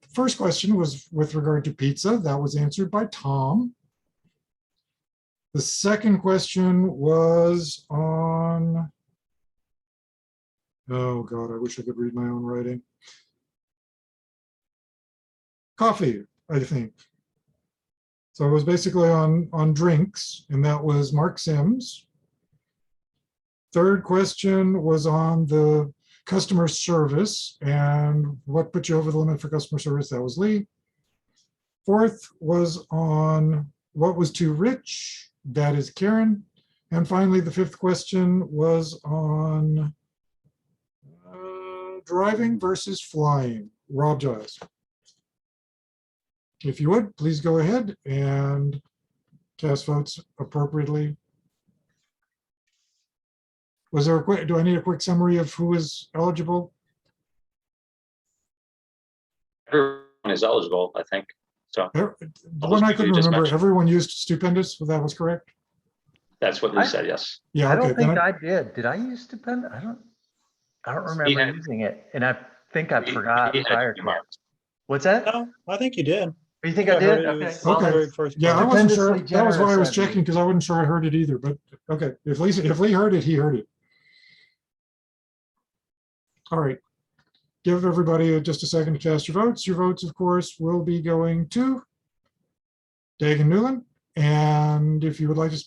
The first question was with regard to pizza. That was answered by Tom. The second question was on, oh God, I wish I could read my own writing. Coffee, I think. So it was basically on drinks, and that was Mark Sims. Third question was on the customer service and what put you over the limit for customer service. That was Lee. Fourth was on what was too rich. That is Karen. And finally, the fifth question was on driving versus flying. Rob Giles. If you would, please go ahead and cast votes appropriately. Was there a quick, do I need a quick summary of who is eligible? Everyone is eligible, I think. So The one I couldn't remember, everyone used stupendous, that was correct? that's what Lee said, yes. Yeah, I okay. don't think I did. Did I use stupendous? I don't remember had- using it, and I think I He- forgot he had prior to to. mark. What's that? No, I think you did. You think I heard did? it. It Okay. was Well, the Okay. very first Yeah, I part. wasn't sure. Stupendously That was why I was generous of you. checking because I wasn't sure I heard it either, but okay. If Lee heard it, he heard it. All right. Give everybody just a second to cast your votes. Your votes, of course, will be going to Dagan Newland. And if you would like to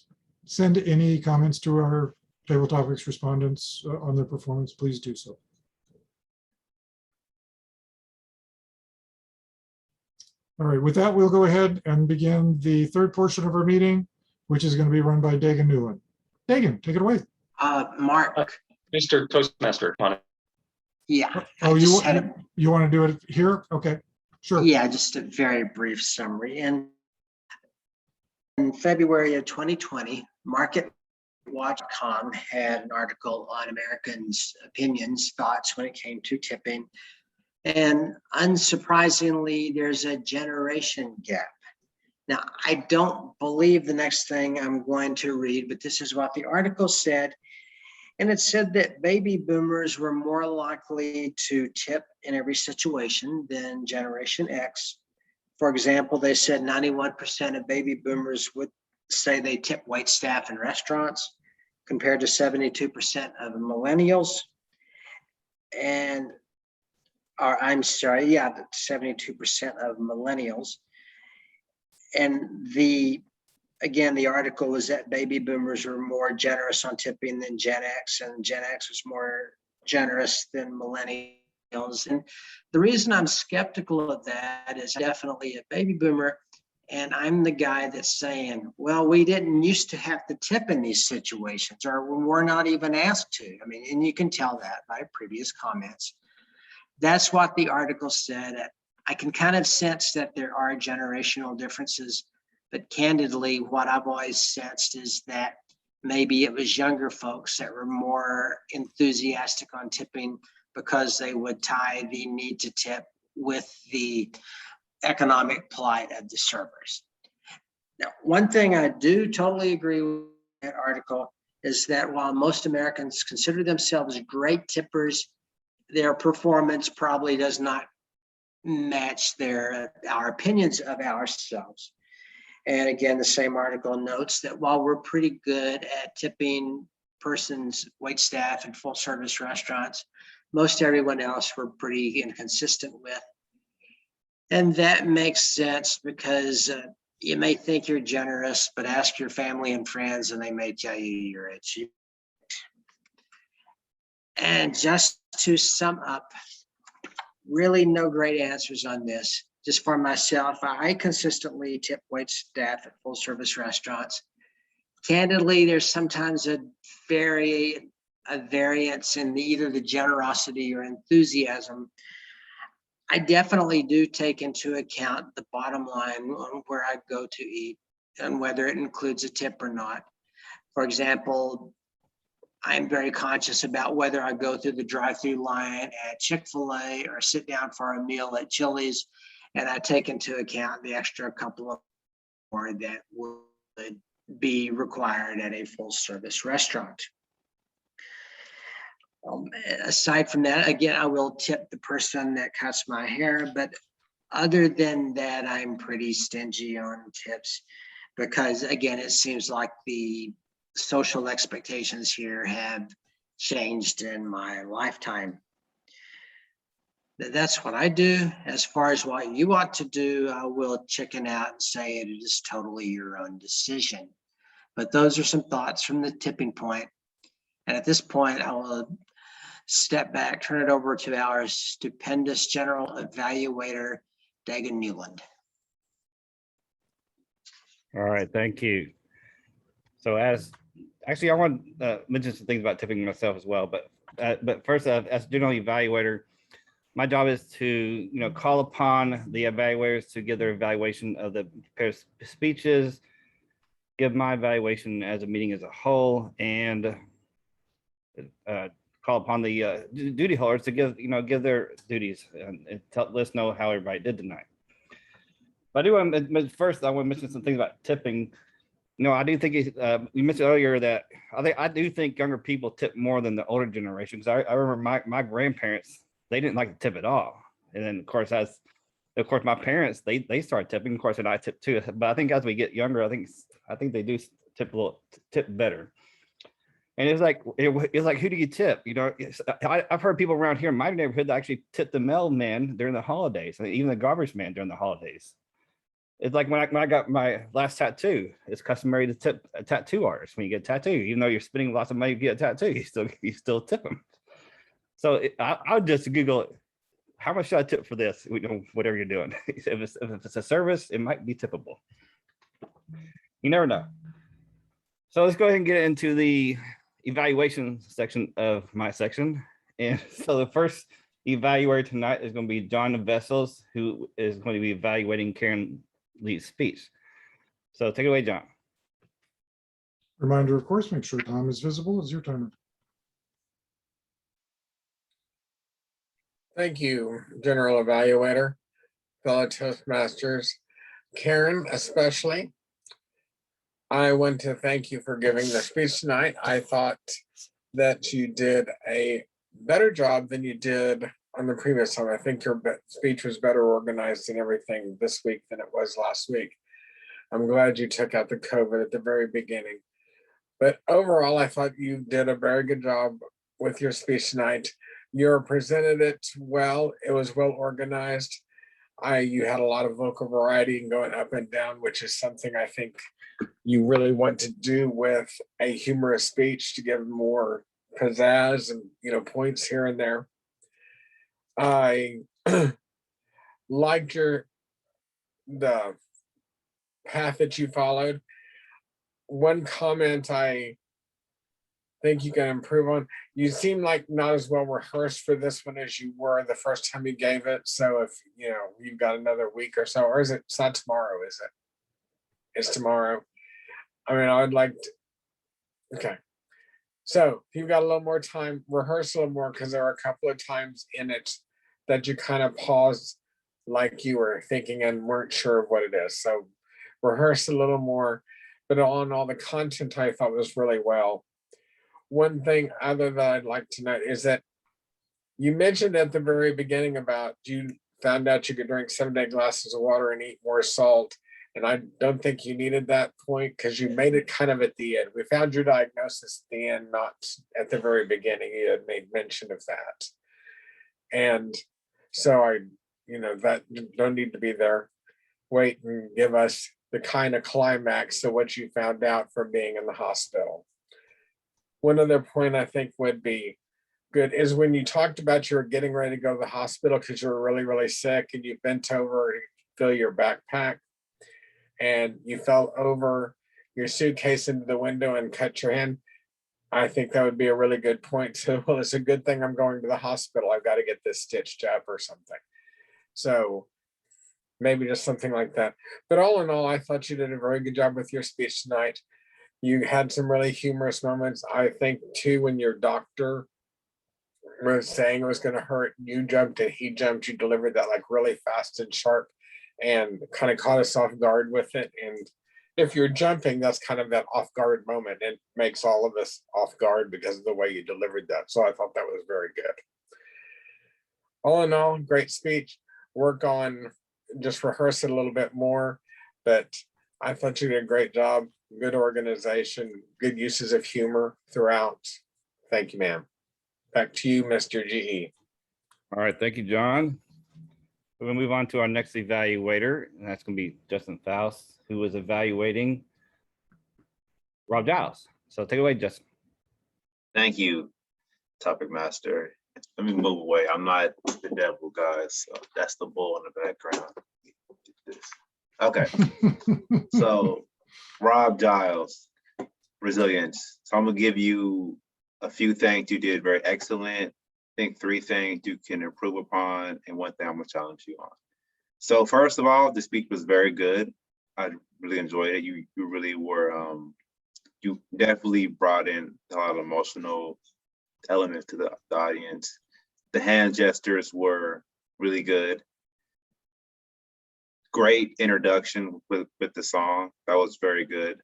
send any comments to our table topics respondents on their performance, please do so. All right, with that, we'll go ahead and begin the third portion of our meeting, which is going to be run by Dagan Newland. Dagan, take it away. Mark, Mr. Toastmaster, come on. yeah. Oh, I just had a, you want to do it here? Okay, sure. yeah, just a very brief summary. And in February of 2020, MarketWatch.com had an article on Americans' opinions, thoughts when it came to tipping. And unsurprisingly, there's a generation gap. Now, I don't believe the next thing I'm going to read, but this is what the article said. And it said that baby boomers were more likely to tip in every situation than Generation X. For example, they said 91% of baby boomers would say they tip wait staff in restaurants, compared to 72% of millennials. And I'm sorry, yeah, 72% of millennials. And again, the article was that baby boomers were more generous on tipping than Gen X, and Gen X was more generous than millennials. And the reason I'm skeptical of that is definitely a baby boomer, and I'm the guy that's saying, well, we didn't used to have to tip in these situations, or we're not even asked to. I mean, and you can tell that by previous comments. That's what the article said. I can kind of sense that there are generational differences, but candidly, what I've always sensed is that maybe it was younger folks that were more enthusiastic on tipping because they would tie the need to tip with the economic plight of the servers. Now, one thing I do totally agree with that article is that while most Americans consider themselves great tippers, their performance probably does not match our opinions of ourselves. And again, the same article notes that while we're pretty good at tipping persons, wait staff, and full service restaurants, most everyone else we're pretty inconsistent with. And that makes sense because you may think you're generous, but ask your family and friends and they may tell you you're a cheap. And just to sum up, really no great answers on this. Just for myself, I consistently tip wait staff at full service restaurants. Candidly, there's sometimes a variance in either the generosity or enthusiasm. I definitely do take into account the bottom line on where I go to eat and whether it includes a tip or not. For example, I'm very conscious about whether I go through the drive-through line at Chick-fil-A or sit down for a meal at Chili's, and I take into account the extra couple of more that would be required at a full-service restaurant. Aside from that, again, I will tip the person that cuts my hair, but other than that, I'm pretty stingy on tips because, again, it seems like the social expectations here have changed in my lifetime. That's what I do. As far as what you ought to do, I will chicken out and say it is totally your own decision. But those are some thoughts from the tipping point. And at this point, I will step back, turn it over to our stupendous general evaluator, Dagan Newland. All right, thank you. So actually, I want to mention some things about tipping myself as well. But first, as general evaluator, my job is to call upon the evaluators to give their evaluation of the prepared speeches, give my evaluation as a meeting as a whole, and call upon the duty holders to give their duties and let us know how everybody did tonight. But I do want to first I want to mention some things about tipping. I do think you mentioned earlier that I do think younger people tip more than the older generation, because I remember my grandparents, they didn't like to tip at all. And then of course my parents, they started tipping, of course, and I tip too. But I think as we get younger, I think they do tip better. And it's like who do you tip? I've heard people around here in my neighborhood that actually tip the mailman during the holidays, and even the garbage man during the holidays. It's like when I got my last tattoo, it's customary to tip a tattoo artist when you get a tattoo. Even though you're spending lots of money to get a tattoo, you still tip them. So I would just Google it. How much should I tip for this? Whatever you're doing. if it's a service, it might be tippable. You never know. So let's go ahead and get into the evaluation section of my section. And so the first evaluator tonight is going to be John Vessels, who is going to be evaluating Karen Lee's speech. So take it away, John. Reminder, of course, make sure time is visible as your timer. Thank you, General Evaluator, fellow Toastmasters, Karen especially. I want to thank you for giving the speech tonight. I thought that you did a better job than you did on the previous time. I think your speech was better organized and everything this week than it was last week. I'm glad you took out the COVID at the very beginning. But overall, I thought you did a very good job with your speech tonight. You presented it well. It was well organized. You had a lot of vocal variety and going up and down, which is something I think you really want to do with a humorous speech to give more pizzazz and points here and there. I liked the path that you followed. One comment I think you can improve on, you seem like not as well rehearsed for this one as you were the first time you gave it. So if you've got another week or so, or it's not tomorrow, is it? It's tomorrow. I mean, I would like to, okay. So if you've got a little more time, rehearse a little more, because there are a couple of times in it that you kind of paused like you were thinking and weren't sure of what it is. So rehearse a little more, but all in all, the content I thought was really well. one thing other that I'd like to note is that you mentioned at the very beginning about you found out you could drink 7 glasses of water and eat more salt. And I don't think you needed that point because you made it kind of at the end. We found your diagnosis at the end, not at the very beginning. You had made mention of that. And so that don't need to be there. Wait and give us the kind of climax of what you found out from being in the hospital. One other point I think would be good is when you talked about you were getting ready to go to the hospital because you were really, really sick and you bent over to fill your backpack and you fell over your suitcase into the window and cut your hand. I think that would be a really good point. So, well, it's a good thing I'm going to the hospital. I've got to get this stitched up or something. So maybe just something like that. But all in all, I thought you did a very good job with your speech tonight. You had some really humorous moments. I think too, when your doctor was saying it was going to hurt, you jumped and he jumped, you delivered that like really fast and sharp and kind of caught us off guard with it. And if you're jumping, that's kind of that off guard moment. It makes all of us off guard because of the way you delivered that. So I thought that was very good. All in all, great speech. Work on just rehearse it a little bit more, but I thought you did a great job. Good organization, good uses of humor throughout. Thank you, ma'am. Back to you, Mr. GE. All right, thank you, John. We're gonna move on to our next evaluator, and that's gonna be Justin Faust, who is evaluating Rob Giles. So take it away, Justin. Thank you, Topic Master. Let me move away. I'm not the devil, guys. So that's the bull in the background. Okay. So Rob Giles, resilience. So I'm gonna give you a few things you did very excellent. I think 3 things you can improve upon, and 1 thing I'm gonna challenge you on. So first of all, the speech was very good. I really enjoyed it. You really were, you definitely brought in a lot of emotional elements to the audience. The hand gestures were really good. Great introduction with the song. That was very good.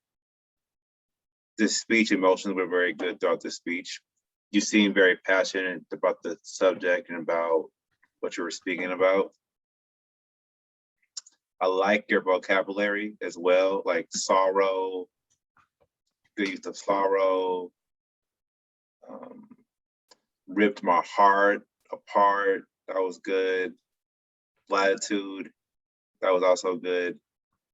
The speech emotions were very good throughout the speech. You seemed very passionate about the subject and about what you were speaking about. I like your vocabulary as well, like sorrow, good use of sorrow, ripped my heart apart. That was good. Latitude, that was also good.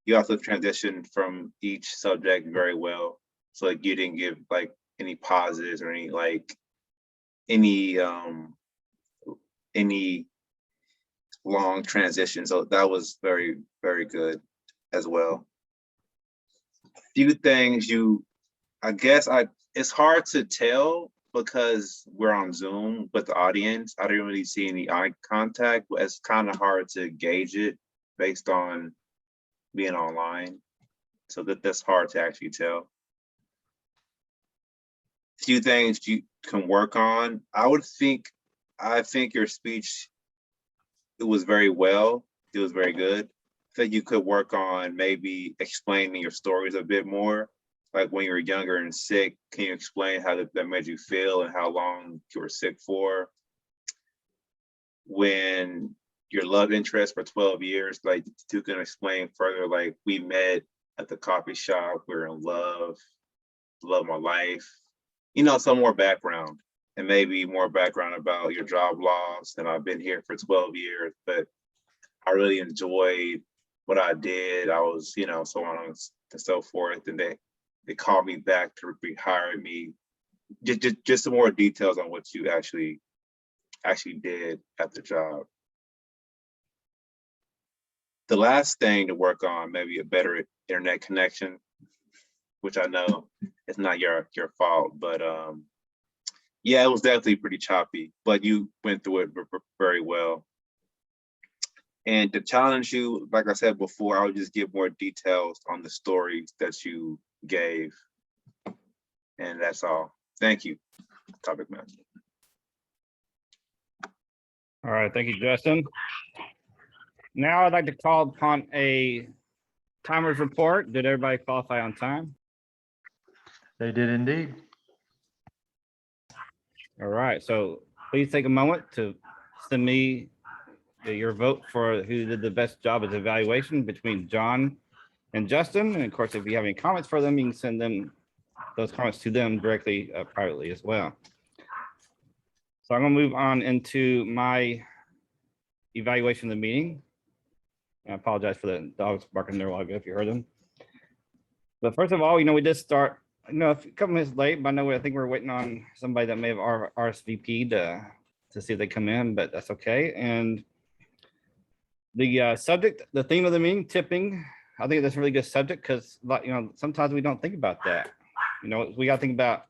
You also transitioned from each subject very well. So like you didn't give like any pauses or any long transition. So that was very, very good as well. Few things it's hard to tell because we're on Zoom with the audience. I didn't really see any eye contact, but it's kind of hard to gauge it based on being online. So that's hard to actually tell. Few things you can work on. I think your speech, it was very well. It was very good. I think you could work on maybe explaining your stories a bit more. Like when you were younger and sick, can you explain how that made you feel and how long you were sick for? When your love interest for 12 years, like you can explain further, like we met at the coffee shop, we're in love my life. Some more background, and maybe more background about your job loss. And I've been here for 12 years, but I really enjoyed what I did. I was, so on and so forth. And they called me back to rehire me. Just some more details on what you actually did at the job. The last thing to work on, maybe a better internet connection, which I know it's not your fault, but yeah, it was definitely pretty choppy, but you went through it very well. And to challenge you, like I said before, I would just give more details on the stories that you gave. And that's all. Thank you, Topic Master. All right, thank you, Justin. Now I'd like to call upon a timers report. Did everybody qualify on time? They did indeed. All right, so please take a moment to send me your vote for who did the best job at the evaluation between John and Justin. And of course, if you have any comments for them, you can send them those comments to them directly privately as well. So I'm gonna move on into my evaluation of the meeting. I apologize for the dogs barking there a while ago if you heard them. But first of all, we did start, a couple minutes late, but I think we're waiting on somebody that may have RSVP'd to see if they come in, but that's okay. And the subject, the theme of the meeting, tipping, I think that's a really good subject because, sometimes we don't think about that. We got to think about,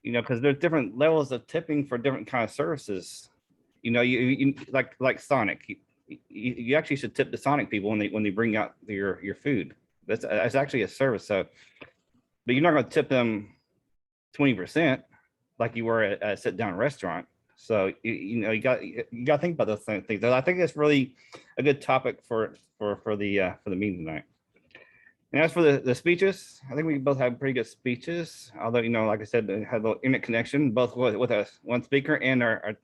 because there's different levels of tipping for different kind of services. You like Sonic, you actually should tip the Sonic people when they bring out your food. That's actually a service. So, but you're not going to tip them 20% like you were at a sit down restaurant. So you got to think about those things. I think that's really a good topic for the meeting tonight. And as for the speeches, I think we both have pretty good speeches. Although like I said, they had a little internet connection both with us, one speaker and our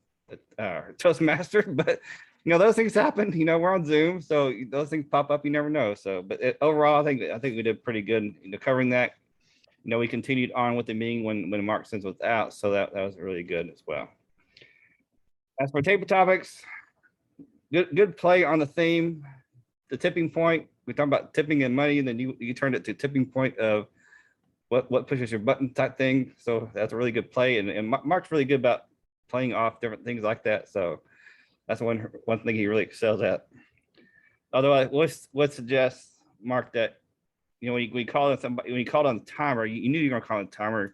Toastmaster. But those things happen. We're on Zoom, so those things pop up. You never know. So, but overall, I think we did pretty good covering that. We continued on with the meeting when Mark sends us out, so that was really good as well. As for table topics, good play on the theme, the tipping point. We talked about tipping and money, and then you turned it to tipping point of what pushes your button type thing. So that's a really good play, and Mark's really good about playing off different things like that. So that's one thing he really excels at. Although I would suggest, Mark, that when you call on somebody, when you called on the timer, you knew you were gonna call on the timer,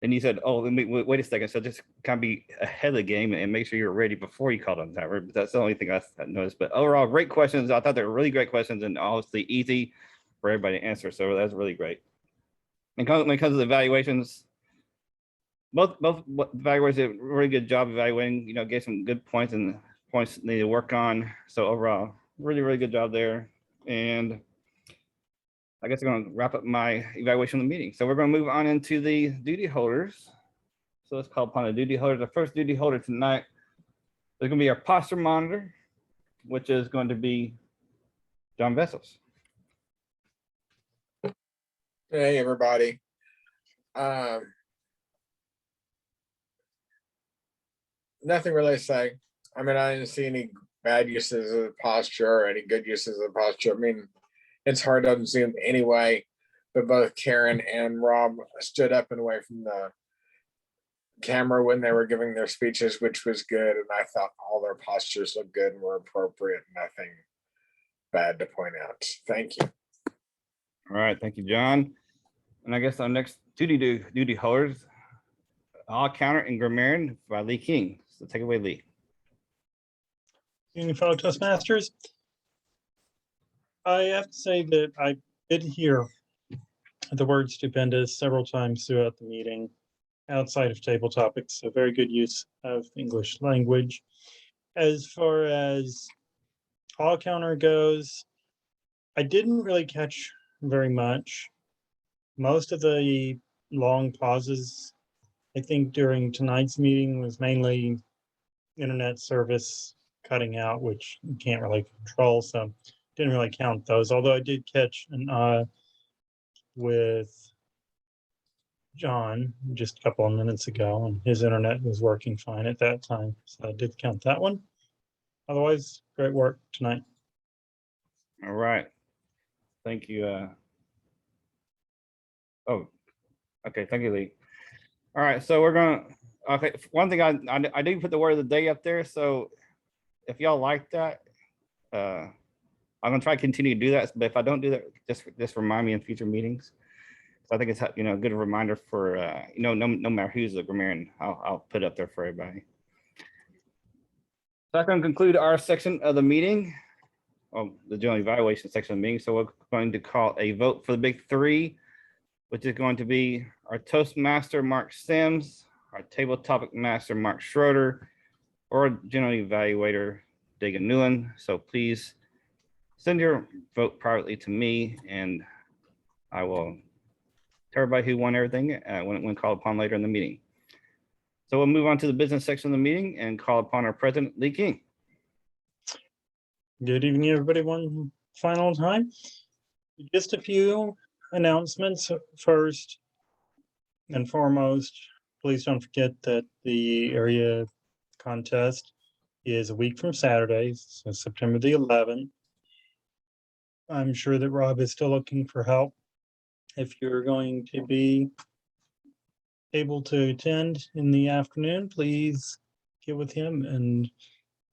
and you said, "Oh, let me wait a second." So just kind of be ahead of the game and make sure you're ready before you called on the timer. But that's the only thing I noticed. But overall, great questions. I thought they were really great questions and obviously easy for everybody to answer. So that's really great. And when it comes to the evaluations, both evaluators did a really good job evaluating. Gave some good points and points they need to work on. So overall, really good job there. And I guess I'm going to wrap up my evaluation of the meeting. So we're going to move on into the duty holders. So let's call upon the duty holder. The first duty holder tonight is going to be our posture monitor, which is going to be John Vessels. Hey, everybody. Nothing really to say. I didn't see any bad uses of the posture or any good uses of the posture. It's hard on Zoom anyway, but both Karen and Rob stood up and away from the camera when they were giving their speeches, which was good. And I thought all their postures looked good and were appropriate. Nothing bad to point out. Thank you. All right, thank you, John. And I guess our next duty holders, all counter and grammarian by Lee King. So take it away, Lee. Evening, fellow Toastmasters. I have to say that I did hear the word stupendous several times throughout the meeting outside of table topics, so very good use of English language. As far as all counter goes, I didn't really catch very much. Most of the long pauses, I think, during tonight's meeting was mainly internet service cutting out, which you can't really control, so didn't really count those. Although I did catch an with John just a couple of minutes ago, and his internet was working fine at that time, so I did count that one. Otherwise, great work tonight. All right, thank you. Oh, okay, thank you, Lee. All right, so we're gonna. Okay, one thing I did put the word of the day up there, so if y'all like that, I'm gonna try to continue to do that. But if I don't do that, just remind me in future meetings. So I think it's a good reminder for no matter who's the grammarian, I'll put it up there for everybody. So that's going to conclude our section of the meeting, the general evaluation section of the meeting. So we're going to call a vote for the big three, which is going to be our Toastmaster Mark Sims, our table topic master Mark Schroeder, or general evaluator Dagan Newland. So please send your vote privately to me, and I will tell everybody who won everything when called upon later in the meeting. So we'll move on to the business section of the meeting and call upon our president, Lee King. Good evening, everybody. One final time. Just a few announcements. First and foremost, please don't forget that the area contest is a week from Saturday, so September the 11th. I'm sure that Rob is still looking for help. If you're going to be able to attend in the afternoon, please get with him and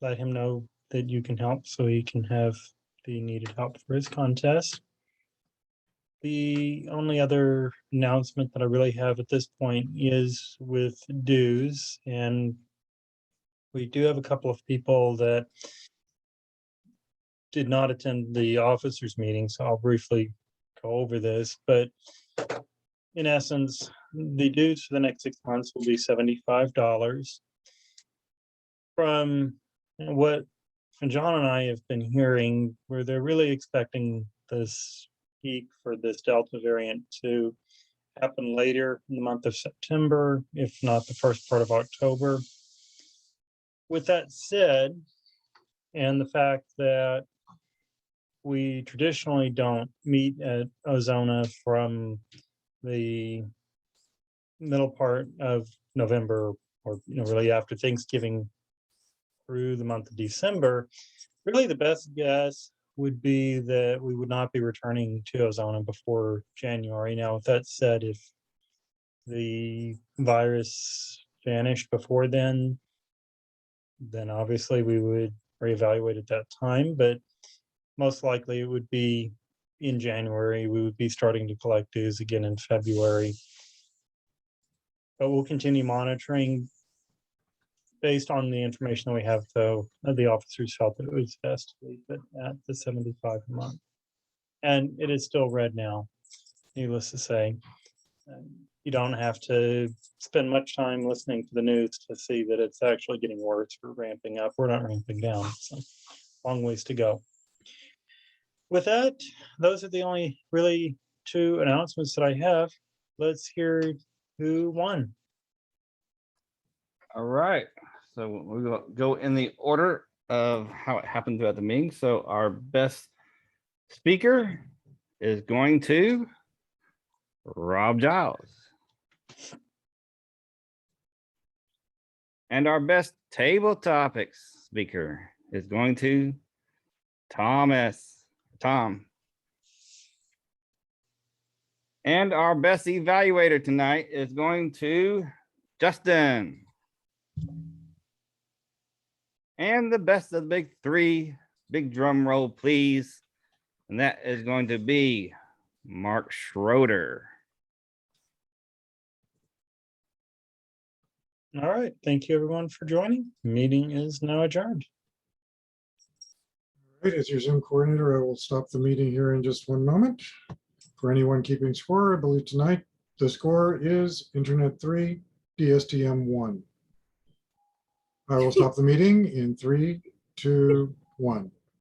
let him know that you can help so he can have the needed help for his contest. The only other announcement that I really have at this point is with dues, and we do have a couple of people that did not attend the officers meeting, so I'll briefly go over this, but in essence, the dues for the next 6 months will be $75. From what John and I have been hearing, where they're really expecting this peak for this Delta variant to happen later in the month of September, if not the first part of October. With that said, and the fact that we traditionally don't meet at Ozona from the middle part of November, or really after Thanksgiving through the month of December, really the best guess would be that we would not be returning to Ozona before January. Now, with that said, if the virus vanished before then obviously we would reevaluate at that time, but most likely it would be in January. We would be starting to collect dues again in February. But we'll continue monitoring. Based on the information that we have, though, the officers felt that it was best to leave it at the 75 a month. And it is still red now, needless to say. You don't have to spend much time listening to the news to see that it's actually getting worse. We're ramping up. We're not ramping down. So long ways to go. With that, those are the only really two announcements that I have. Let's hear who won. All right, so we will go in the order of how it happened throughout the meeting. So our best speaker is going to Rob Giles. And our best table topics speaker is going to Tom. And our best evaluator tonight is going to Justin. And the best of the big three, big drum roll, please. And that is going to be Mark Schroeder. All right. Thank you, everyone, for joining. Meeting is now adjourned. All right, as your Zoom coordinator, I will stop the meeting here in just one moment. For anyone keeping score, I believe tonight the score is Internet 3, DSTM 1. I will stop the meeting in 3, 2, 1.